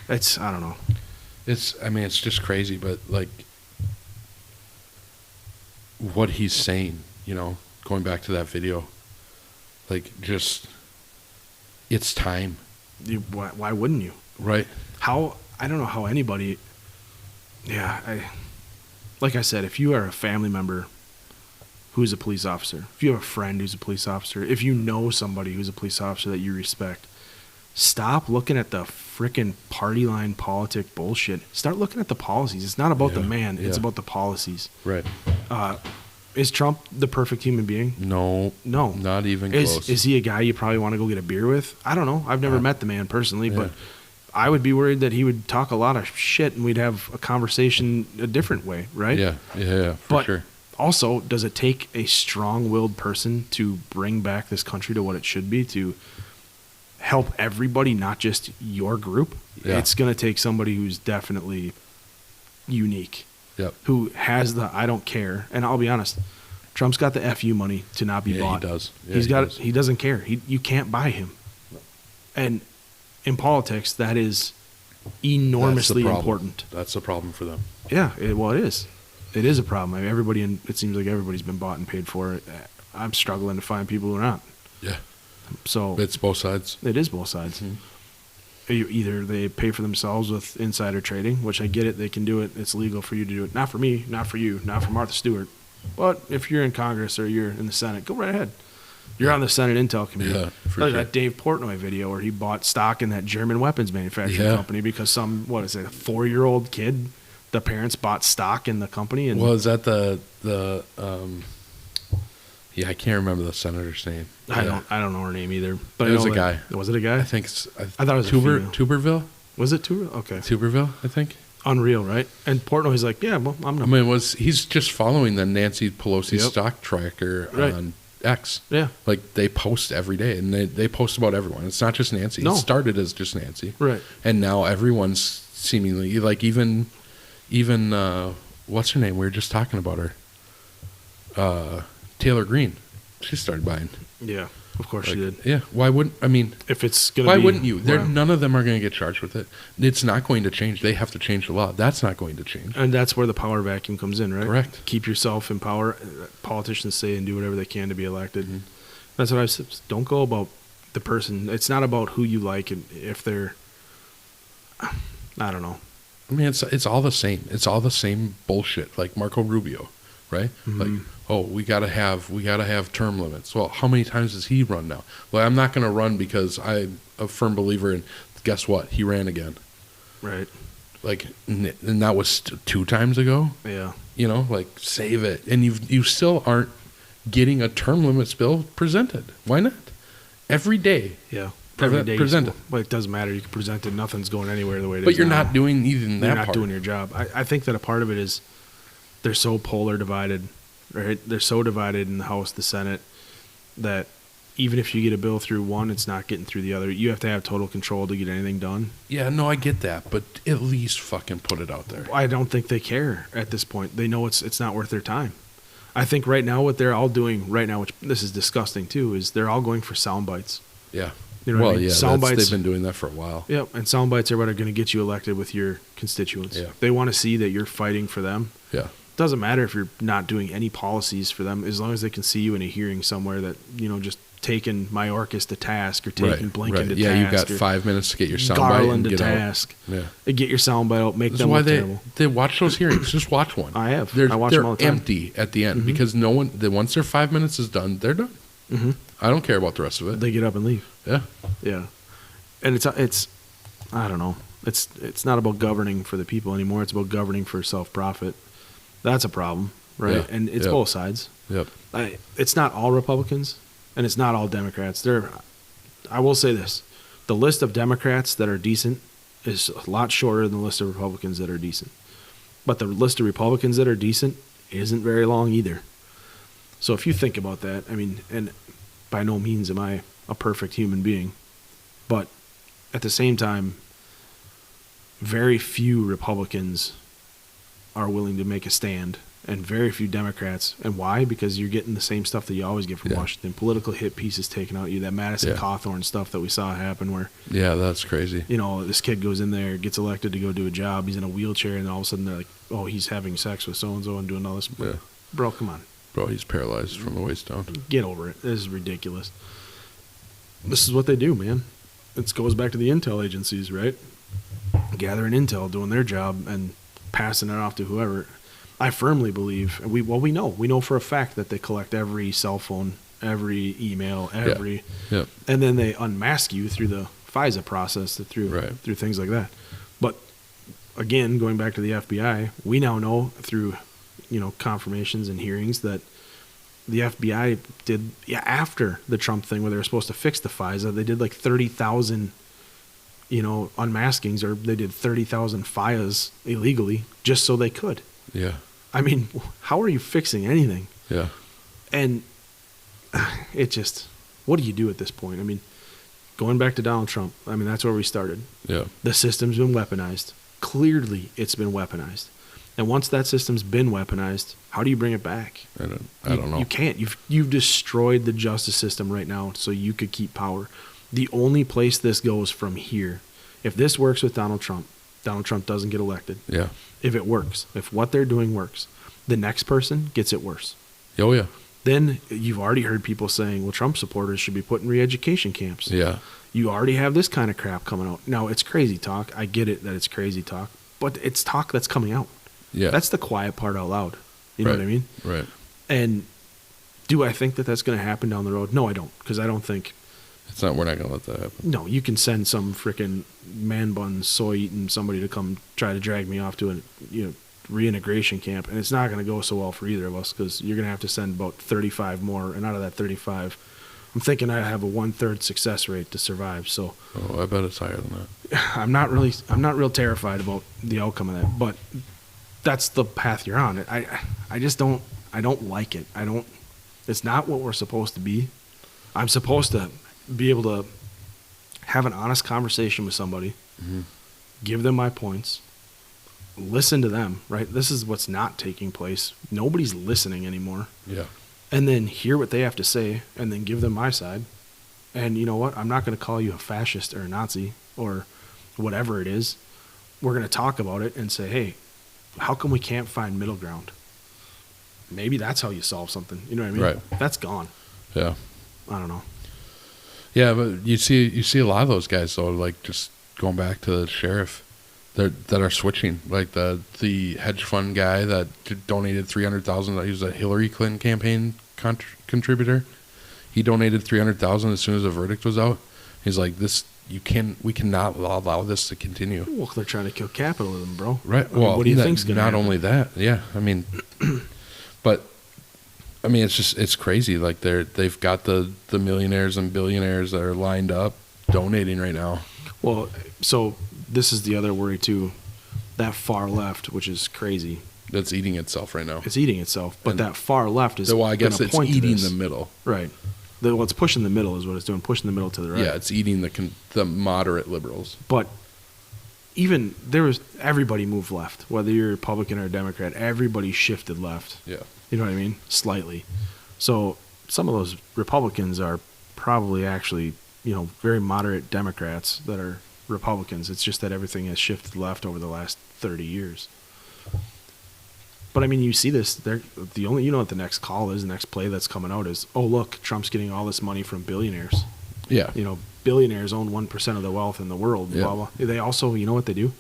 I don't know. It's just crazy, but like what he's saying, going back to that video, like just it's time. Why wouldn't you? Right. I don't know how anybody. Yeah, like I said, if you are a family member who's a police officer, if you have a friend who's a police officer, if you know somebody who's a police officer that you respect, stop looking at the frickin' party line politic bullshit. Start looking at the policies. It's not about the man. It's about the policies. Right. Is Trump the perfect human being? No. Not even close. Is he a guy you probably want to go get a beer with? I don't know. I've never met the man personally, but I would be worried that he would talk a lot of shit and we'd have a conversation a different way, right? Yeah, for sure. Also, does it take a strong-willed person to bring back this country to what it should be, to help everybody, not just your group? Yeah. It's going to take somebody who's definitely unique, who has the I don't care. And I'll be honest, Trump's got the FU money to not be bought. He does. Yeah, he doesn't care. You can't buy him. And in politics, that is enormously important. That's the problem for them. Yeah, it is. It is a problem. I mean, it seems like everybody's been bought and paid for it. I'm struggling to find people who are not. Yeah. So it's both sides. It is both sides. Mm-hmm. Either they pay for themselves with insider trading, which I get it. They can do it. It's legal for you to do it. Not for me, not for you, not for Martha Stewart. But if you're in Congress or you're in the Senate, go right ahead. You're on the Senate Intel Committee. Yeah, for sure. That Dave Portnoy video where he bought stock in that German weapons manufacturing company because a 4-year-old kid, the parents bought stock in the company. And is that the I can't remember the senator's name. I don't know her name either. But it was a guy. Was it a guy? I think I thought it was Tuberville. Was it Tuberville? Okay. Tuberville, I think. Unreal, right? And Portnoy's like, yeah, well, I'm not. I mean, he's just following the Nancy Pelosi stock tracker on X. Yeah. Like, they post every day, and they post about everyone. It's not just Nancy. No. It started as just Nancy. Right. And now everyone's seemingly, like, even what's her name? We were just talking about her. Taylor Greene. She started buying. Yeah. Of course she did. Yeah. Why wouldn't, if it's going to be. Why wouldn't you? None of them are going to get charged with it. It's not going to change. They have to change the law. That's not going to change. And that's where the power vacuum comes in, right? Correct. Keep yourself in power. Politicians say and do whatever they can to be elected. Mm-hmm. That's what I said. Don't go about the person. It's not about who you like and if they're, I don't know. I mean, it's all the same. It's all the same bullshit. Like Marco Rubio, right? Mm-hmm. Like, we gotta have term limits. Well, how many times has he run now? Well, I'm not gonna run because I'm a firm believer in. Guess what? He ran again. Right. Like, and that was 2 times ago. Yeah. Save it. And you still aren't getting a term limits bill presented. Why not? Every day. Yeah. Every day present it. Well, it doesn't matter. You can present it. Nothing's going anywhere the way it is. But you're not doing even that. You're not doing your job. I think that a part of it is they're so polar divided. Right? They're so divided in the House, the Senate, that even if you get a bill through one, it's not getting through the other. You have to have total control to get anything done. Yeah, no, I get that, but at least fucking put it out there. I don't think they care at this point. They know it's not worth their time. I think right now what they're all doing right now, which this is disgusting too, is they're all going for sound bites. Yeah. You know what I Well, mean? yeah, Sound they've bites. been doing that for a while. Yep, and sound bites are what are going to get you elected with your constituents. Yeah. They want to see that you're fighting for them. Yeah. Doesn't matter if you're not doing any policies for them, as long as they can see you in a hearing somewhere that, just taking Mayorkas to task or taking Blinken to Yeah, task. you got 5 minutes to get your soundbite Garland and to get out. task. Yeah. And get your soundbite out, make That's them why look terrible. they watch those hearings. Just watch one. I have. They're, I watch they're them all the time. empty at the end because no one. Once their 5 minutes is done, they're done. Mhm. I don't care about the rest of it. They get up and leave. Yeah. Yeah, and it's I don't know. It's not about governing for the people anymore. It's about governing for self-profit. That's a problem, right? Yeah. And it's Yep. both sides. Yep. It's not all Republicans, and it's not all Democrats. I will say this: the list of Democrats that are decent is a lot shorter than the list of Republicans that are decent. But the list of Republicans that are decent isn't very long either. So if you think about that, I mean, and by no means am I a perfect human being, but at the same time, very few Republicans are willing to make a stand, and very few Democrats. And why? Because you're getting the same stuff that you always get from Yeah. Washington. Political hit pieces taken out of you. That Madison Yeah. Cawthorn stuff that we saw happen where, Yeah, that's crazy. this kid goes in there, gets elected to go do a job. He's in a wheelchair, and all of a sudden they're like, oh, he's having sex with so-and-so and doing all this. Yeah. Bro, come on. Bro, he's paralyzed from the waist down. Get over it. This is ridiculous. This is what they do, man. It goes back to the intel agencies, right? Gathering intel, doing their job, and passing it off to whoever. I firmly believe, and we know for a fact that they collect every cell phone, every email, every, Yep. and then they unmask you through the FISA process, through things like that. But again, going back to the FBI, we now know through confirmations and hearings that the FBI did after the Trump thing where they were supposed to fix the FISA, they did like 30,000 unmaskings, or they did 30,000 FIAs illegally just so they could. Yeah. I mean, how are you fixing anything? Yeah. And it just, what do you do at this point? I mean, going back to Donald Trump, I mean, that's where we started. Yeah. The system's been weaponized. Clearly, it's been weaponized. And once that system's been weaponized, how do you bring it back? I don't know. You can't. You've destroyed the justice system right now so you could keep power. The only place this goes from here, if this works with Donald Trump doesn't get elected. Yeah. If it works, if what they're doing works, the next person gets it worse. Oh, yeah. Then you've already heard people saying, well, Trump supporters should be put in re-education camps. Yeah. You already have this kind of crap coming out. Now, it's crazy talk. I get it that it's crazy talk, but it's talk that's coming out. Yeah. That's the quiet part out loud. You know what I mean? Right. And do I think that that's going to happen down the road? No, I don't, because I don't think. We're not going to let that happen. No, you can send some freaking man bun, soy eating somebody to come try to drag me off to a reintegration camp, and it's not going to go so well for either of us because you're going to have to send about 35 more, and out of that 35, I'm thinking I have a 1/3 success rate to survive. So Oh, I bet it's higher than that. I'm not real terrified about the outcome of that, but that's the path you're on. I just don't like it. It's not what we're supposed to be. I'm supposed to be able to have an honest conversation with somebody, give them my points, listen to them, right? This is what's not taking place. Nobody's listening anymore. Yeah. And then hear what they have to say and then give them my side. And you know what? I'm not going to call you a fascist or a Nazi or whatever it is. We're going to talk about it and say, hey, how come we can't find middle ground? Maybe that's how you solve something. You know what I mean? Right. That's gone. Yeah. I don't know. Yeah, but you see a lot of those guys though, like just going back to the sheriff, that are switching. Like the hedge fund guy that donated $300,000. He was a Hillary Clinton campaign contributor. He donated $300,000 as soon as the verdict was out. He's like, we cannot allow this to continue. Well, they're trying to kill capitalism, bro. Right. I mean, Well, what do you think's going to happen? Not only that, yeah. I mean, but I mean, it's crazy. Like they've got the millionaires and billionaires that are lined up donating right now. Well, so this is the other worry too. That far left, which is crazy. That's eating itself right now. It's eating itself, but that far left is. Well, I guess gonna it's point to eating this. the middle. Right. What's pushing the middle is what it's doing, pushing the middle to the right. Yeah, it's eating the moderate liberals. But even everybody moved left, whether you're Republican or Democrat, everybody shifted left. Yeah. You know what I mean? Slightly. So some of those Republicans are probably actually very moderate Democrats that are Republicans. It's just that everything has shifted left over the last 30 years. But I mean, you see this. The only what the next call is, the next play that's coming out is, oh look, Trump's getting all this money from billionaires. Yeah. Billionaires own 1% of the wealth in the world. Yeah. Blah, blah. They also, you know what they do?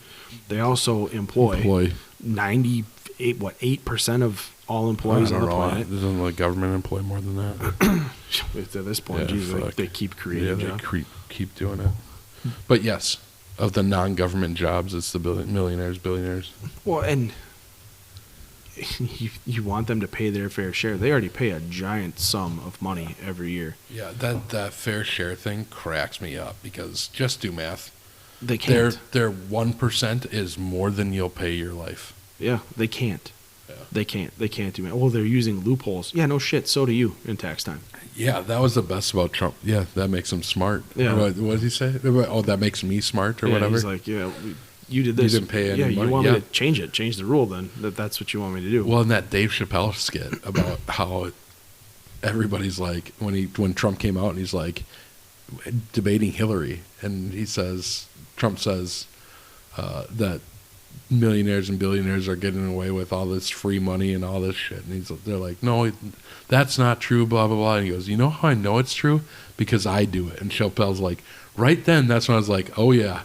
They also employ 8% of all employees on the planet. Doesn't the government employ more than that? At this point, they keep creating jobs. They keep doing it. But yes, of the non-government jobs, it's the millionaires, billionaires. Well, and you want them to pay their fair share. They already pay a giant sum of money every year. Yeah, that fair share thing cracks me up because just do math. They can't. Their 1% is more than you'll pay your life. Yeah, they can't. Yeah. They can't do it. Oh, they're using loopholes. Yeah, no shit. So do you in tax time. Yeah, that was the best about Trump. Yeah, that makes him smart. Yeah. What did he say? Oh, that makes me smart or whatever? He's like, you did this. You didn't pay any money. You want me to change the rule then. That's what you want me to do. Well, in that Dave Chappelle skit about how everybody's like, when Trump came out and he's like debating Hillary, and Trump says that millionaires and billionaires are getting away with all this free money and all this shit. And they're like, no, that's not true, blah, blah, blah. And he goes, you know how I know it's true? Because I do it. And Chappelle's like, right then, that's when I was like, oh, yeah.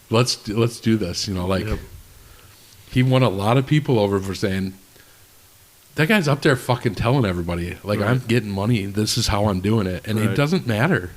Let's do this, Yep. He won a lot of people over for saying, that guy's up there fucking telling everybody, like, right. I'm getting money, this is how I'm doing it, and It doesn't matter.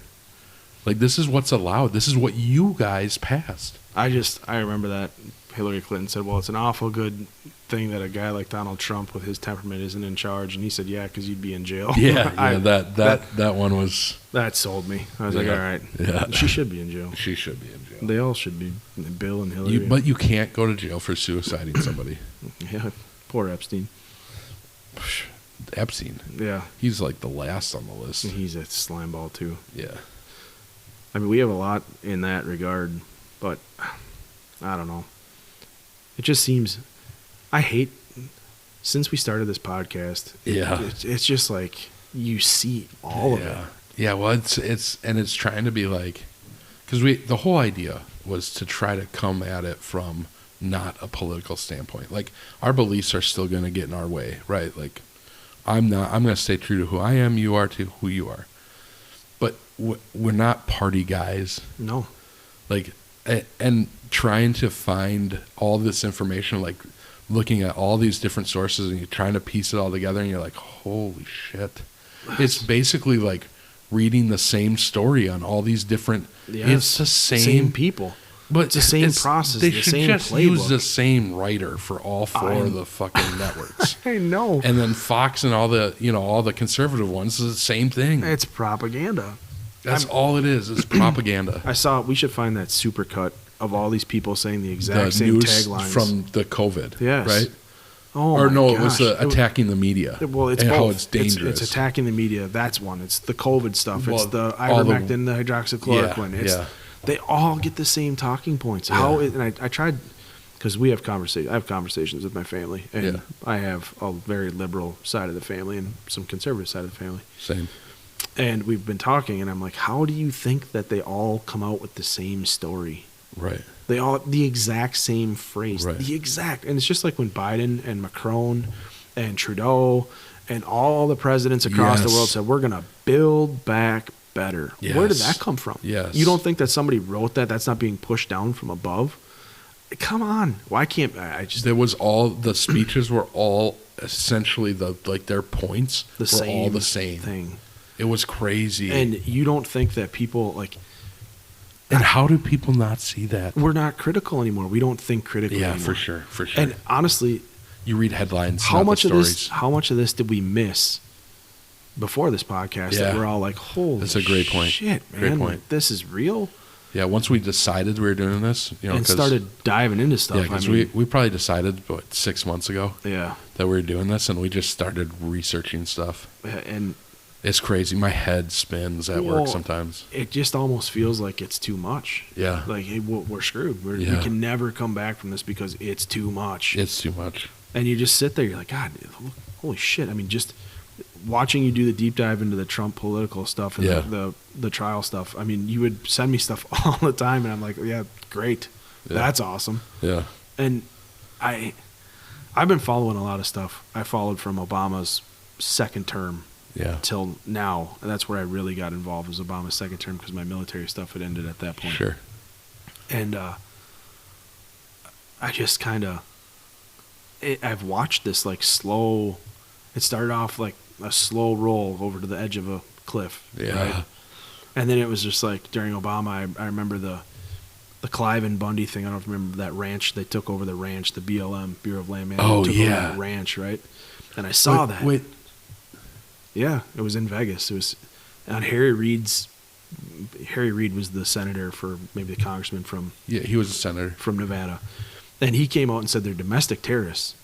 Like, this is what's allowed. This is what you guys passed. I remember that Hillary Clinton said, well, it's an awful good thing that a guy like Donald Trump with his temperament isn't in charge, and he said, yeah, because you'd be in jail. Yeah, that one was... That sold me. I was like, all right. Yeah. She should be in jail. She should be in jail. They all should be. Bill and Hillary. But you can't go to jail for suiciding somebody. Yeah, poor Epstein. Epstein. Yeah. He's like the last on the list. He's a slimeball too. Yeah. I mean, we have a lot in that regard, but I don't know. It just seems... since we started this podcast, it's just like you see all of it. Yeah, well, it's trying to be like... Because the whole idea was to try to come at it from not a political standpoint. Like, our beliefs are still going to get in our way, right? Like, I'm going to stay true to who I am, you are to who you are. But we're not party guys. No. Like, and trying to find all this information, like looking at all these different sources and you're trying to piece it all together and you're like, holy shit. It's basically like reading the same story on all these different... it's the same people. But it's the same process, they the should same just playbook. use the same writer for all four of the fucking networks. I know. And then Fox and all the conservative ones is the same thing. It's propaganda. That's all it is. It's propaganda. We should find that supercut of all these people saying the exact same news taglines from the COVID. Yes. Right? Oh, or no, gosh. It was the attacking the media. Well, it's and both. How it's dangerous. It's attacking the media. That's one. It's the COVID stuff. Well, it's the ivermectin, the hydroxychloroquine. Yeah. They all get the same talking points. Yeah. And I tried, because I have conversations with my family, and I have a very liberal side of the family and some conservative side of the family. Same. And we've been talking, and I'm like, how do you think that they all come out with the same story? Right. They all the exact same phrase. Right. The exact. And it's just like when Biden and Macron and Trudeau and all the presidents across the world said, we're going to build back better. Yes. Where did that come from? Yes. You don't think that somebody wrote that? That's not being pushed down from above? Come on. Why can't I just... There was the speeches were all essentially their points were all the same thing. It was crazy. And you don't think that people like... And how do people not see that? We're not critical anymore. We don't think critically anymore. For sure. And honestly... You read headlines, how much of this? How much of this did we miss before this podcast? That we're all like, "Holy, that's a great point. Shit, man! Great point. Like, this is real." Yeah, once we decided we were doing this, and started diving into stuff. Yeah, because we probably decided 6 months ago. Yeah, that we were doing this, and we just started researching stuff. And it's crazy. My head spins at work sometimes. It just almost feels like it's too much. Yeah, like hey, we're screwed. We can never come back from this because it's too much. It's too much. And you just sit there, you're like, God, holy shit. I mean, just watching you do the deep dive into the Trump political stuff and Yeah. the trial stuff. I mean, you would send me stuff all the time, and I'm like, yeah, great, that's awesome. Yeah. And I've been following a lot of stuff. I followed from Obama's second term till now, and that's where I really got involved, was Obama's second term, because my military stuff had ended at that point. Sure. And I just kind of, I've watched this like slow. It started off like a slow roll over to the edge of a cliff. Yeah. Right? And then it was just like during Obama, I remember the Clive and Bundy thing. I don't remember that ranch. They took over the ranch, the BLM, Bureau of Land Management. Took over that ranch, right? And I saw that. Wait. Yeah, it was in Vegas. It was on Harry Reid was the senator for, maybe the congressman from. Yeah, he was a senator from Nevada. And he came out and said they're domestic terrorists.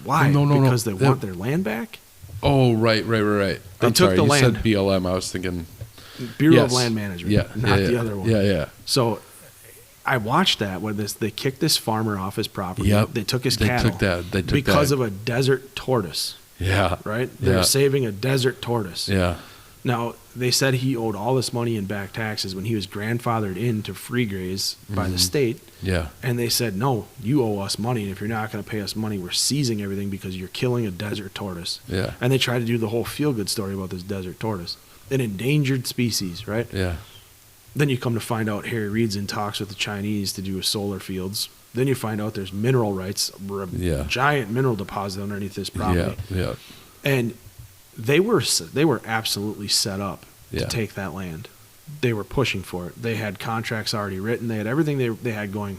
Why? No, because they want their land back? Oh, right. They I'm took sorry, the you land. said BLM. I was thinking Bureau of Land Management. Yeah. Not the other one. Yeah. So I watched that where they kicked this farmer off his property. Yep. They took his They cattle. took that. They took because that. of a desert tortoise. Yeah. Right? They're saving a desert tortoise. Yeah. Now, they said he owed all this money in back taxes when he was grandfathered into free graze by the state. Yeah. And they said, no, you owe us money. And if you're not going to pay us money, we're seizing everything because you're killing a desert tortoise. Yeah. And they tried to do the whole feel-good story about this desert tortoise. An endangered species, right? Yeah. Then you come to find out Harry Reid's in talks with the Chinese to do solar fields. Then you find out there's mineral rights, a giant mineral deposit underneath this property. Yeah. And they were absolutely set up to take that land. They were pushing for it. They had contracts already written. They had everything they had going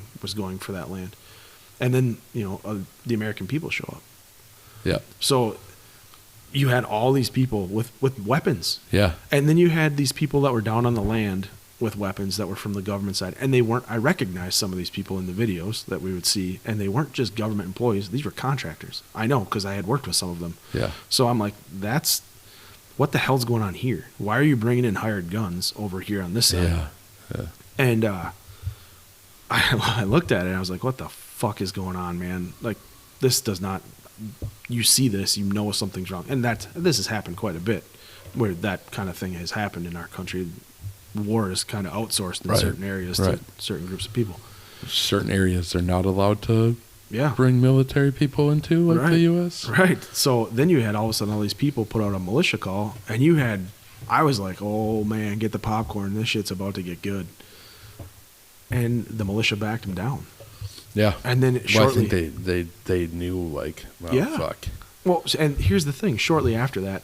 for that land. And then, the American people show up. Yeah. So you had all these people with weapons. Yeah. And then you had these people that were down on the land with weapons that were from the government side. And they weren't, I recognized some of these people in the videos that we would see, and they weren't just government employees. These were contractors. I know, because I had worked with some of them. Yeah. So I'm like, what the hell's going on here? Why are you bringing in hired guns over here on this side? Yeah. And I looked at it and I was like, what the fuck is going on, man? Like, this does not, you see this, you know something's wrong. And this has happened quite a bit, where that kind of thing has happened in our country. War is kind of outsourced in certain areas to certain groups of people. Certain areas they're not allowed to Yeah. bring military people into, like the U.S. Right. So then you had all of a sudden all these people put out a militia call, and I was like, oh man, get the popcorn. This shit's about to get good. And the militia backed them down. Yeah. And then shortly. I think they knew, like, well, fuck. Well, and here's the thing. Shortly after that,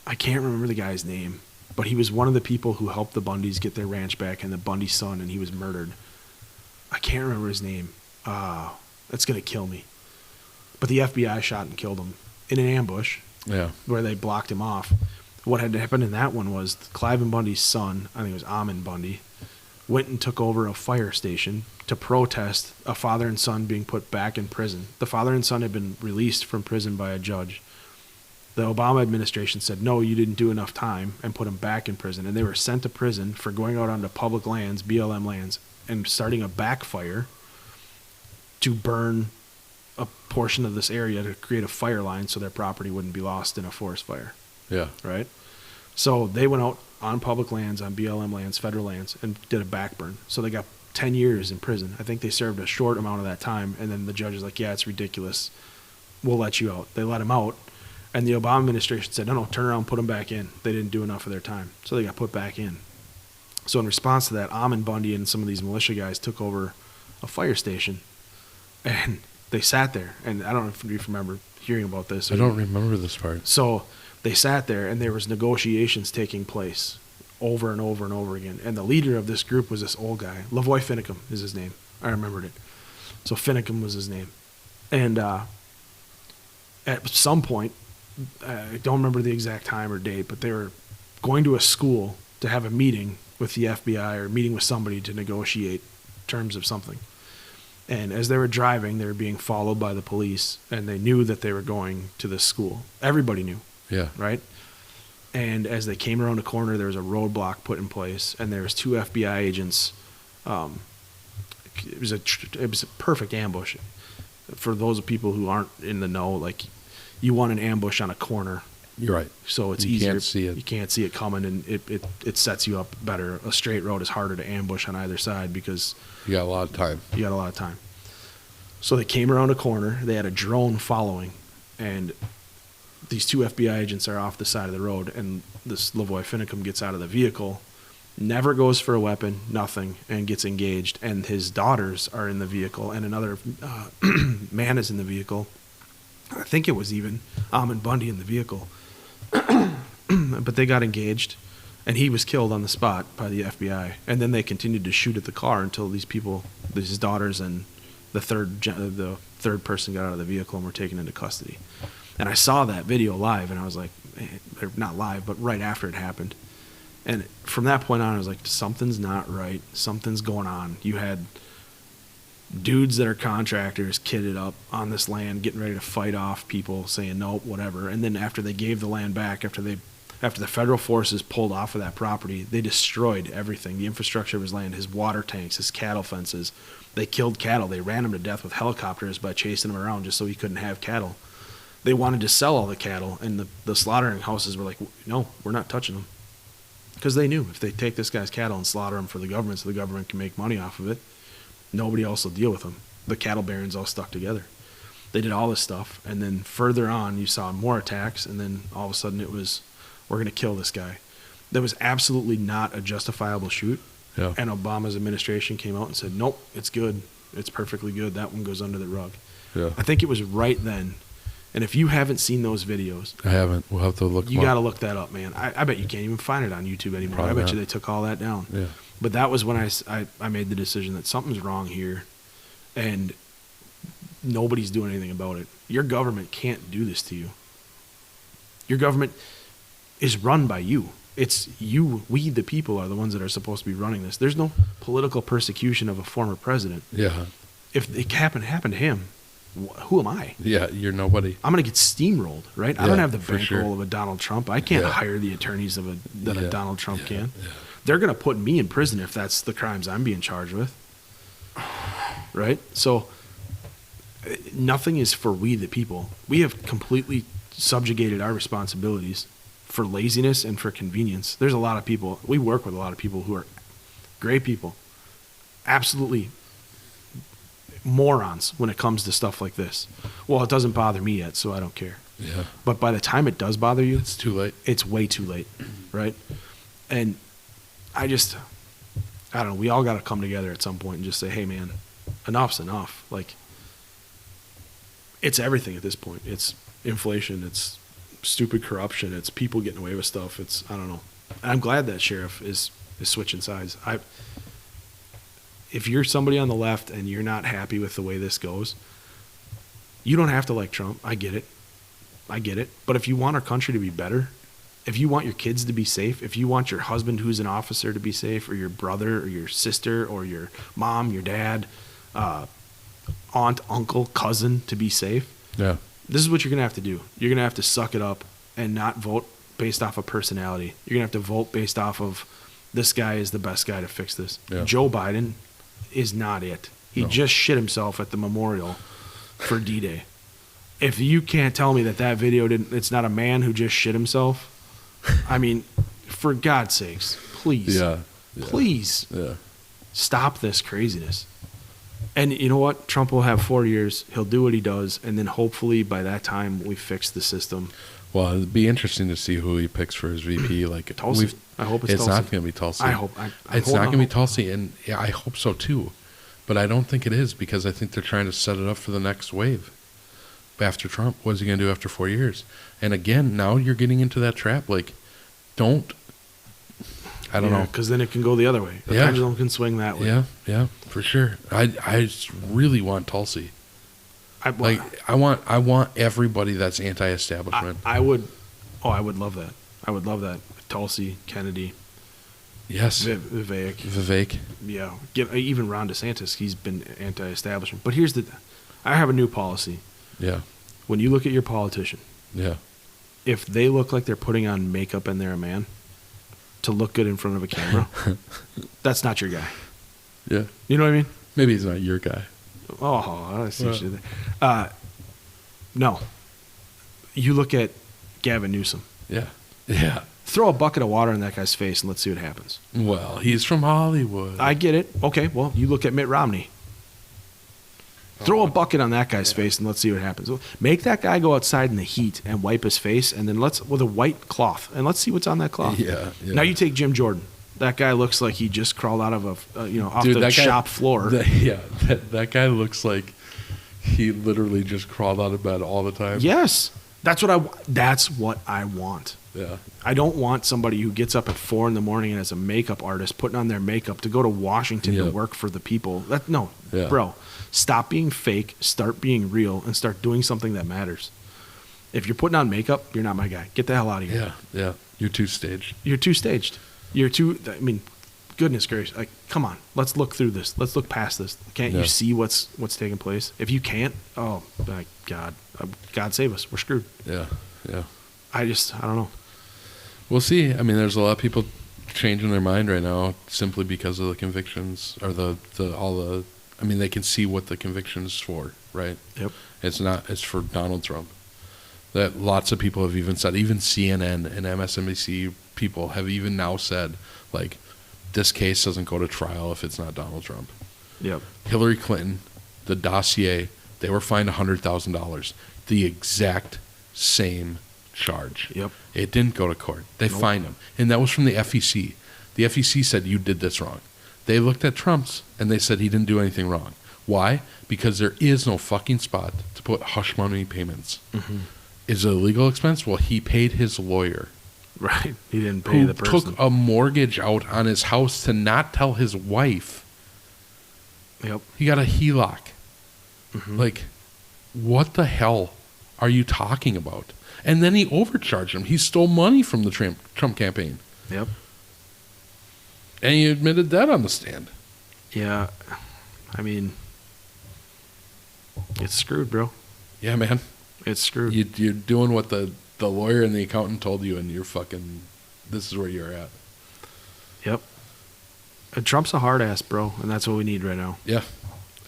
I can't remember the guy's name, but he was one of the people who helped the Bundys get their ranch back, and the Bundy son, and he was murdered. I can't remember his name. That's going to kill me. But the FBI shot and killed him in an ambush. Yeah. Where they blocked him off. What had happened in that one was Clive and Bundy's son, I think it was Ammon Bundy, went and took over a fire station to protest a father and son being put back in prison. The father and son had been released from prison by a judge. The Obama administration said, no, you didn't do enough time, and put them back in prison. And they were sent to prison for going out onto public lands, BLM lands, and starting a backfire to burn a portion of this area to create a fire line so their property wouldn't be lost in a forest fire. Yeah. Right? So they went out on public lands, on BLM lands, federal lands, and did a backburn. So they got 10 years in prison. I think they served a short amount of that time, and then the judge is like, yeah, it's ridiculous. We'll let you out. They let him out, and the Obama administration said, no, turn around, put them back in. They didn't do enough of their time. So they got put back in. So in response to that, Ammon Bundy and some of these militia guys took over a fire station, and they sat there. And I don't know if you remember hearing about this. I don't remember this part. So they sat there, and there was negotiations taking place over and over and over again. And the leader of this group was this old guy. Lavoy Finicum is his name. I remembered it. So Finicum was his name. And at some point, I don't remember the exact time or date, but they were going to a school to have a meeting with the FBI or meeting with somebody to negotiate terms of something. And as they were driving, they were being followed by the police, and they knew that they were going to this school. Everybody knew. Yeah. Right? And as they came around a corner, there was a roadblock put in place, and there was 2 FBI agents. It was a perfect ambush. For those people who aren't in the know, like, you want an ambush on a corner. You're right. So it's You easier. can't see it. You can't see it coming, and it sets you up better. A straight road is harder to ambush on either side because You got a lot of time. you got a lot of time. So they came around a corner. They had a drone following, and these two FBI agents are off the side of the road, and this Lavoy Finicum gets out of the vehicle, never goes for a weapon, nothing, and gets engaged. And his daughters are in the vehicle, and another man is in the vehicle. I think it was even Ahmed Bundy in the vehicle. But they got engaged, and he was killed on the spot by the FBI. And then they continued to shoot at the car until these people, his daughters and the third person got out of the vehicle and were taken into custody. And I saw that video live, and I was like, or not live, but right after it happened. And from that point on, I was like, something's not right. Something's going on. You had dudes that are contractors kitted up on this land, getting ready to fight off people, saying nope, whatever. And then after they gave the land back, after the federal forces pulled off of that property, they destroyed everything. The infrastructure of his land, his water tanks, his cattle fences. They killed cattle. They ran him to death with helicopters by chasing him around just so he couldn't have cattle. They wanted to sell all the cattle, and the slaughtering houses were like, no, we're not touching them. Because they knew if they take this guy's cattle and slaughter them for the government so the government can make money off of it, nobody else will deal with them. The cattle barons all stuck together. They did all this stuff, and then further on you saw more attacks, and then all of a sudden it was, we're going to kill this guy. That was absolutely not a justifiable shoot. Yeah. And Obama's administration came out and said, nope, it's good. It's perfectly good. That one goes under the rug. Yeah. I think it was right then. And if you haven't seen those videos, I haven't. We'll have to look. You got to look that up, man. I bet you can't even find it on YouTube anymore. Probably I bet not. you they took all that down. Yeah. But that was when I made the decision that something's wrong here, and nobody's doing anything about it. Your government can't do this to you. Your government is run by you. It's you, we the people are the ones that are supposed to be running this. There's no political persecution of a former president. Yeah. If it happened to him, who am I? Yeah, you're nobody. I'm going to get steamrolled, right? I Yeah, don't have the for bankroll sure. of a Donald Trump. I can't Yeah. hire the attorneys that a Yeah, Donald Trump yeah, can. yeah. They're going to put me in prison if that's the crimes I'm being charged with, right? So nothing is for we the people. We have completely subjugated our responsibilities for laziness and for convenience. There's a lot of people, we work with a lot of people who are great people, absolutely morons when it comes to stuff like this. Well, it doesn't bother me yet, so I don't care. Yeah. But by the time it does bother you, It's too late. it's way too late, right? And I don't know, we all got to come together at some point and just say, hey, man, enough's enough. Like, it's everything at this point. It's inflation, it's stupid corruption, it's people getting away with stuff. It's, I don't know. I'm glad that sheriff is switching sides. If you're somebody on the left and you're not happy with the way this goes, you don't have to like Trump. I get it. But if you want our country to be better, if you want your kids to be safe, if you want your husband who's an officer to be safe, or your brother or your sister or your mom, your dad, aunt, uncle, cousin to be safe, Yeah. this is what you're going to have to do. You're going to have to suck it up and not vote based off of personality. You're going to have to vote based off of this guy is the best guy to fix this. Yeah. Joe Biden is not it. He No. just shit himself at the memorial for D-Day. If you can't tell me that video it's not a man who just shit himself, I mean, for God's sakes, please, Yeah. please Yeah. stop this craziness. And you know what? Trump will have 4 years. He'll do what he does, and then hopefully by that time we fix the system. Well, it'd be interesting to see who he picks for his VP. Like Tulsi. I hope it's It's Tulsi. not going to be Tulsi. I hope. It's not going to be Tulsi, and yeah, I hope so too. But I don't think it is, because I think they're trying to set it up for the next wave. After Trump, what is he going to do after 4 years? And again, now you're getting into that trap. Like, I don't know. Because then it can go the other way. The Yeah. pendulum can swing that way. Yeah, for sure. I just really want Tulsi. I want everybody that's anti-establishment. I would love that. I would love that. Tulsi, Kennedy, Yes, Vivek. Vivek. Yeah. Even Ron DeSantis, he's been anti-establishment. But I have a new policy. Yeah, When you look at your politician, yeah, if they look like they're putting on makeup and they're a man to look good in front of a camera, that's not your guy. yeah. You know what I mean? Maybe he's not your guy. Oh, I see what you did there. No. You look at Gavin Newsom. Yeah. Yeah. Throw a bucket of water in that guy's face and let's see what happens. Well, he's from Hollywood. I get it. Okay, well, you look at Mitt Romney. Throw a bucket on that guy's face and let's see what happens. Make that guy go outside in the heat and wipe his face, and then with a white cloth, and let's see what's on that cloth. Yeah. Now you take Jim Jordan. That guy looks like he just crawled out of off the shop floor. That guy looks like he literally just crawled out of bed all the time. Yes, that's what I want. Yeah. I don't want somebody who gets up at 4 a.m. and as a makeup artist putting on their makeup to go to Washington to work for the people. Bro, stop being fake, start being real, and start doing something that matters. If you're putting on makeup, you're not my guy. Get the hell out of here. Yeah. You're too staged. Goodness gracious. Like, come on. Let's look through this. Let's look past this. Can't you see what's taking place? If you can't, oh my God. God save us. We're screwed. Yeah. I don't know. We'll see. I mean, there's a lot of people changing their mind right now simply because of the convictions or they can see what the conviction's for, right? Yep. It's for Donald Trump. That lots of people have even said, even CNN and MSNBC people have even now said, like, this case doesn't go to trial if it's not Donald Trump. Yep. Hillary Clinton, the dossier, they were fined $100,000. The exact same charge. Yep. It didn't go to court. They fined him. And that was from the FEC. The FEC said, you did this wrong. They looked at Trump's and they said he didn't do anything wrong. Why? Because there is no fucking spot to put hush money payments. Mm-hmm. Is it a legal expense? Well, he paid his lawyer. Right. He didn't pay the person. Who took a mortgage out on his house to not tell his wife. Yep. He got a HELOC. Mm-hmm. Like, what the hell are you talking about? And then he overcharged him. He stole money from the Trump campaign. Yep. And he admitted that on the stand. Yeah. I mean, it's screwed, bro. Yeah, man. It's screwed. You're doing what the lawyer and the accountant told you, and this is where you're at. Yep. And Trump's a hard ass, bro, and that's what we need right now. Yeah.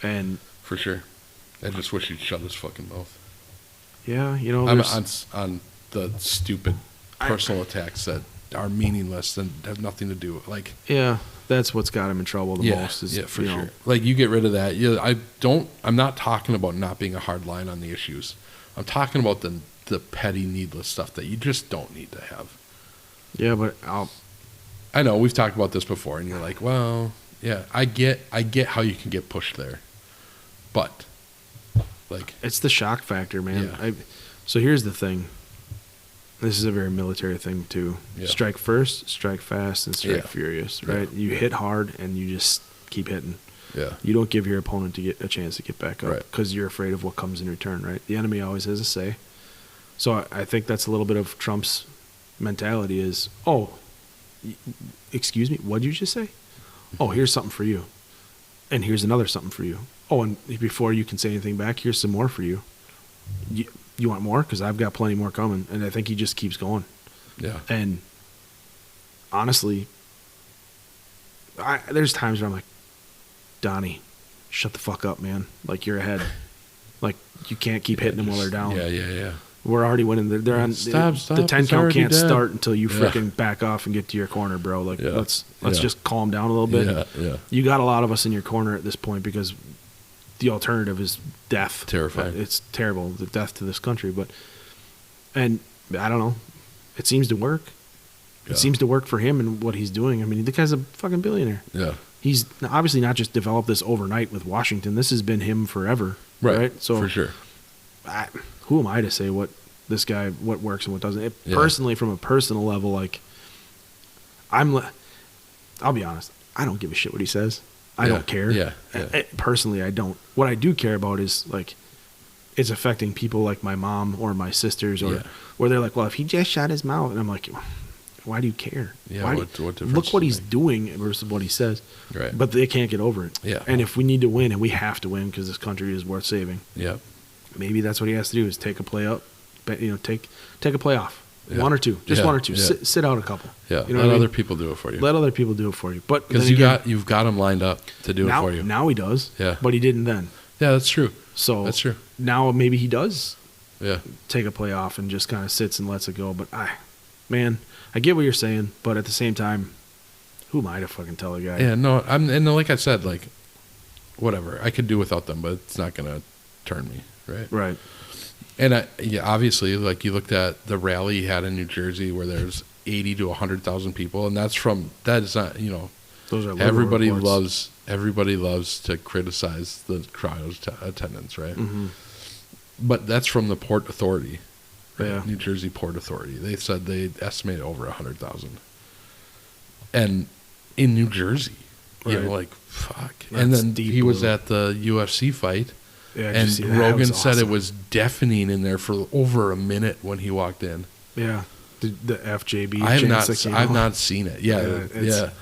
And for sure. I just wish he'd shut his fucking mouth. Yeah, on the stupid personal attacks that are meaningless and have nothing to do with, like. Yeah, that's what's got him in trouble the most. For sure. Like, you get rid of that. I'm not talking about not being a hard line on the issues. I'm talking about the petty, needless stuff that you just don't need to have. Yeah, but I know we've talked about this before, and you're like, well, yeah, I get how you can get pushed there, but like it's the shock factor, man. Yeah. So here's the thing. This is a very military thing too. Yeah. Strike first, strike fast, and strike furious. Right? Yeah. You hit hard, and you just keep hitting. Yeah. You don't give your opponent to get a chance to get back up because you're afraid of what comes in return. Right? The enemy always has a say. So I think that's a little bit of Trump's mentality is, oh, excuse me, what did you just say? Oh, here's something for you. And here's another something for you. Oh, and before you can say anything back, here's some more for you. You want more? Because I've got plenty more coming. And I think he just keeps going. Yeah. And honestly, there's times where I'm like, Donnie, shut the fuck up, man. Like, you're ahead. Like, you can't keep hitting them while they're down. Yeah. We're already winning. They're on. Stop. The 10 count can't start until you freaking back off and get to your corner, bro. Like, let's just calm down a little bit. Yeah. You got a lot of us in your corner at this point because the alternative is death. Terrifying. It's terrible, the death to this country. And I don't know. It seems to work. Yeah. It seems to work for him and what he's doing. I mean, the guy's a fucking billionaire. Yeah. He's obviously not just developed this overnight with Washington. This has been him forever. Right? So for sure. Who am I to say what works and what doesn't? Personally, from a personal level, like, I'll be honest, I don't give a shit what he says. I don't care. Yeah. Personally, I don't. What I do care about is, like, it's affecting people like my mom or my sisters, or where they're like, well, if he just shut his mouth, and I'm like, why do you care? Yeah. What difference look what he's doing versus what he says. Right. But they can't get over it. Yeah. And if we need to win, and we have to win because this country is worth saving. Yeah. Maybe that's what he has to do is take a play up, take a play off. Yeah. One or two. Just one or two. Yeah. Sit out a couple. Yeah. You know Let other people do it for you. Let other people do it for you. But because you've got him lined up to do it for you. Now he does. Yeah. But he didn't then. Yeah, that's true. So that's true. Now maybe he does take a play off and just kind of sits and lets it go. But man, I get what you're saying, but at the same time, who am I to fucking tell a guy? Yeah, no, and like I said, like, whatever, I could do without them, but it's not gonna turn me, right? Right. And obviously, like you looked at the rally he had in New Jersey, where there's 80 to 100,000 people, and that is not, Those are everybody reports. loves to criticize the crowd attendance, right? Mm-hmm. But that's from the Port Authority, right? Yeah. New Jersey Port Authority. They said they estimated over 100,000, and in New Jersey, Right. like fuck. That's and then deep he was blue. at the UFC fight. Yeah, did you And see that? That Rogan was said it awesome. was deafening in there for over a minute when he walked in. Yeah. The FJB. I have chants that came I've out. not seen it. Yeah,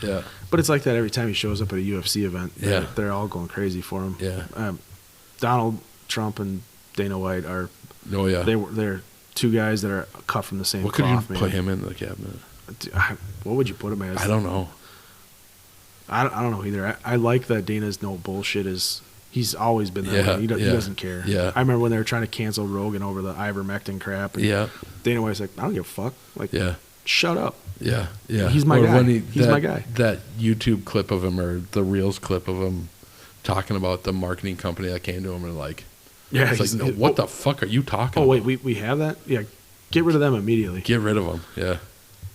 yeah. But it's like that every time he shows up at a UFC event. Yeah. They're all going crazy for him. Yeah. Donald Trump and Dana White are. Oh yeah. They're two guys that are cut from the same What could you cloth, man. put him in the cabinet? What would you put him as? I don't know. I don't know either. I like that Dana's no bullshit is. He's always been that Yeah, way. He doesn't care. Yeah. I remember when they were trying to cancel Rogan over the ivermectin crap. And Yeah. Dana White's like, I don't give a fuck. Like, Yeah. shut up. Yeah. Yeah. He's my Or guy. when He's my guy. That YouTube clip of him or the Reels clip of him talking about the marketing company that came to him and like, Yeah. it's like, no, what the fuck are you talking Oh, about? wait, we have that? Yeah. Get rid of them immediately. Get rid of him. Yeah.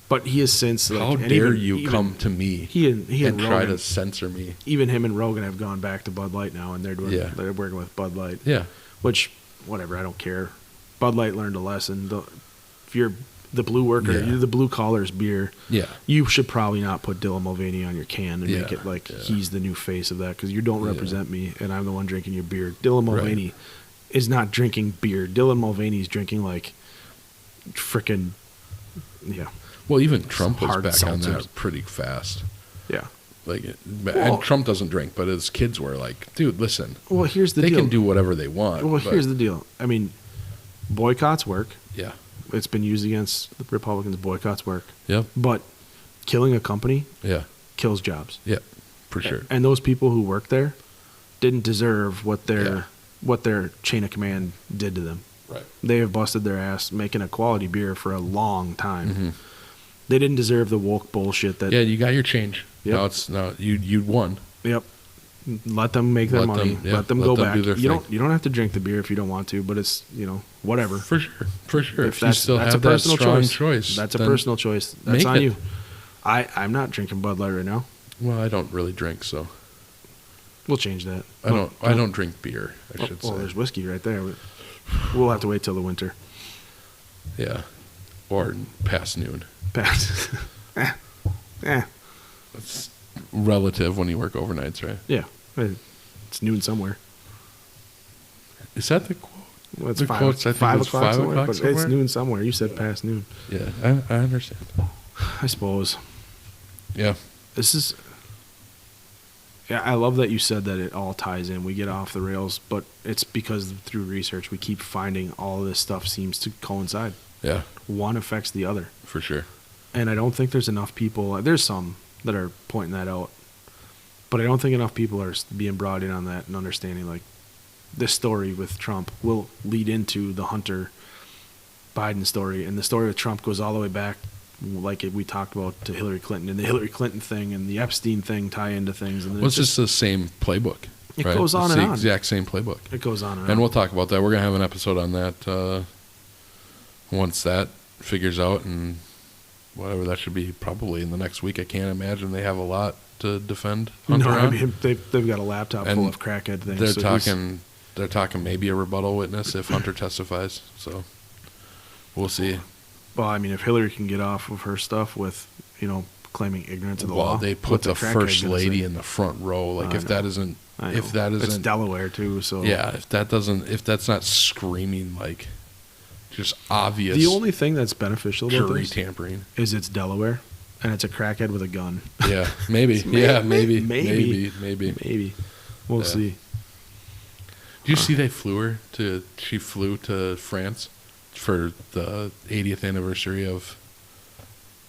But he has since. Like, How and dare even- you even come to me He and and try Rogan, to censor me? even him and Rogan have gone back to Bud Light now, and they're working with Bud Light. Yeah. Which, whatever, I don't care. Bud Light learned a lesson. If you're the blue worker, Yeah. you're the blue collar's beer. Yeah. You should probably not put Dylan Mulvaney on your can and Yeah, make it like yeah. he's the new face of that because you don't Yeah. represent me and I'm the one drinking your beer. Dylan Right. Mulvaney is not drinking beer. Dylan Mulvaney's drinking like frickin' yeah. Well, even Trump was hard back on seltzers. that pretty fast. Yeah. Like, Well- and Trump doesn't drink, but his kids were like, "Dude, listen, Well, here's the they deal. can do whatever they want." Well, but- here's the deal. I mean, boycotts work. yeah, It's been used against the Republicans. Boycotts work. yeah, But killing a company yeah, kills jobs. yeah, for sure. And those people who work there didn't deserve what Yeah. their chain of command did to them. Right. They have busted their ass making a quality beer for a long time. Mhm. They didn't deserve the woke bullshit that. Yeah, you got your change. Yep. Now you won. Yep. Let them make their Let money. them- yeah, let them let go them back. do their You thing. don't have to drink the beer if you don't want to, but it's whatever. For sure. If you still that's have a that personal strong choice. choice, That's a then personal choice. That's make on it. you. I'm not drinking Bud Light right now. Well, I don't really drink, so We'll change that. I don't drink beer. I should Well, say. there's whiskey right there. We'll have to wait till the winter. Yeah, or past noon. Pass. It's relative when you work overnights, right? Yeah. It's noon somewhere. Is that the quote? Well, it's The five, quotes, I think 5 it was o'clock 5 somewhere, o'clock but it's somewhere? noon somewhere. You said past noon. Yeah, I understand. I suppose. Yeah, This is. Yeah, I love that you said that it all ties in. We get off the rails, but it's because through research we keep finding all this stuff seems to coincide. yeah, One affects the other. for sure. And I don't think there's enough people. There's some that are pointing that out, but I don't think enough people are being brought in on that and understanding like this story with Trump will lead into the Hunter Biden story, and the story with Trump goes all the way back, like we talked about, to Hillary Clinton, and the Hillary Clinton thing and the Epstein thing tie into things, and then Well, it's just the same playbook. It right? goes on it's and the on. exact same playbook. it goes on and And on. we'll talk about that. We're gonna have an episode on that once that figures out, and whatever that should be, probably in the next week. I can't imagine they have a lot to defend Hunter No, I on. mean, they've got a laptop And full of crackhead things. They're so he's- talking maybe a rebuttal witness if Hunter testifies. So we'll see. Well, I mean, if Hillary can get off of her stuff with, claiming ignorance of the law, Well, they put what's a the crackhead first gonna lady say? in the front row. Like I if know. that isn't, I if know. that It's isn't, Delaware too. So yeah, if that's not screaming like just obvious the only thing that's beneficial about jury this tampering. is it's Delaware, and it's a crackhead with a gun. Yeah, maybe. Yeah, maybe. Maybe. Maybe. We'll Yeah. see. Do you see they flew her to? She flew to France for the 80th anniversary of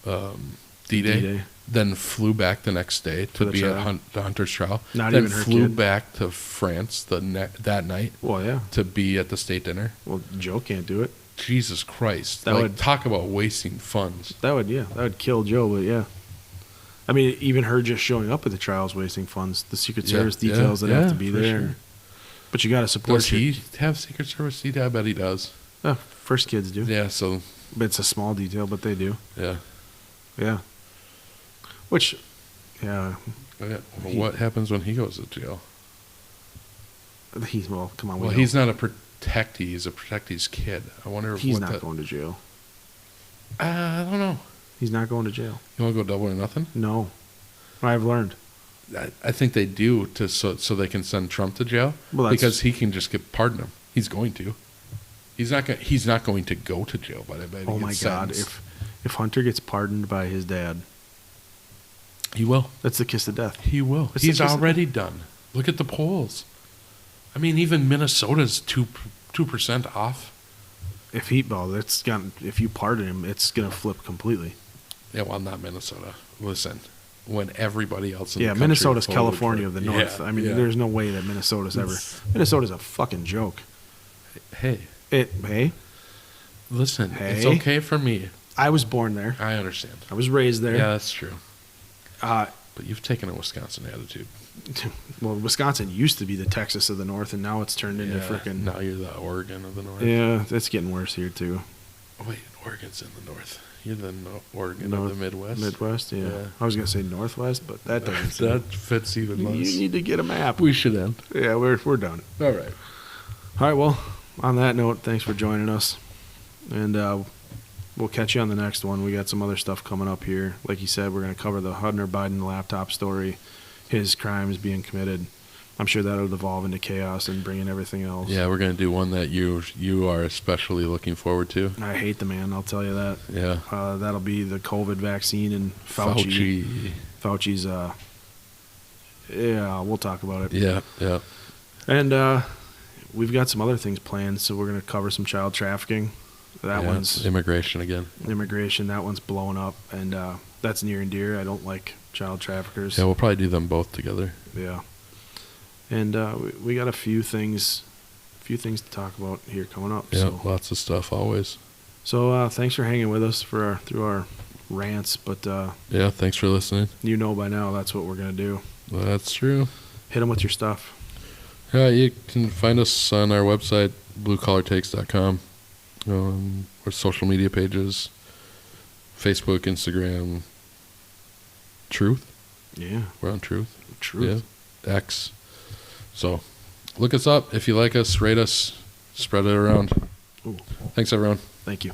D-Day. D-Day. Then flew back the next day to the be at trial. the Hunter's trial. Not then even her flew kid? back to France that night Well, yeah. to be at the state dinner. Well, Joe can't do it. Jesus Christ. That would talk about wasting funds. That would kill Joe. But yeah, I mean, even her just showing up at the trial is wasting funds. The Secret Service details that have to be there. Sure. But you got to support. Does he have Secret Service detail? I bet he does. First kids do. Yeah, so. But it's a small detail, but they do. Yeah. Yeah. Which, yeah. Well, what happens when he goes to jail? Come on. Well, he's not a protectee. He's a protectee's kid. I wonder if he's not going to jail. I don't know. He's not going to jail. You want to go double or nothing? No. I've learned. I think they do so they can send Trump to jail because he can just pardon him. He's going to. He's not going to go to jail, but I bet. Oh my God! If Hunter gets pardoned by his dad, he will. That's the kiss of death. He will. He's already done. Look at the polls. I mean, even Minnesota's 2% off. If you pardon him, it's gonna flip completely. Yeah, well, not Minnesota. Listen, when everybody else in the country Minnesota's California of the North. I mean, there's no way that Minnesota's a fucking joke. Hey. Listen, it's okay for me. I was born there. I understand. I was raised there. Yeah, that's true. But you've taken a Wisconsin attitude. Well, Wisconsin used to be the Texas of the North, and now it's turned into freaking. Now you're the Oregon of the North. Yeah, that's getting worse here too. Oh, wait, Oregon's in the North. You're the Oregon of the Midwest. Midwest, yeah. I was gonna say Northwest, but that doesn't. That fits even less. You need to get a map. We should end. Yeah, we're done. All right. All right. Well, on that note, thanks for joining us, and we'll catch you on the next one. We got some other stuff coming up here. Like you said, we're gonna cover the Hunter Biden laptop story, his crimes being committed. I'm sure that'll devolve into chaos and bring in everything else. Yeah, we're going to do one that you are especially looking forward to. I hate the man, I'll tell you that. Yeah. That'll be the COVID vaccine and Fauci. Fauci's, yeah, we'll talk about it. Yeah, yeah. And we've got some other things planned, so we're going to cover some child trafficking. That one's... Immigration again. Immigration, that one's blowing up, and that's near and dear. I don't like child traffickers. Yeah, we'll probably do them both together. Yeah. And we got a few things to talk about here coming up. Yeah, so. Lots of stuff always. So thanks for hanging with us through our rants. But yeah, thanks for listening. You know by now that's what we're gonna do. That's true. Hit them with your stuff. Yeah, you can find us on our website, bluecollartakes.com. Our social media pages, Facebook, Instagram, Truth. Yeah, we're on Truth. Truth. Yeah, X. So, look us up. If you like us, rate us, spread it around. Ooh. Thanks, everyone. Thank you.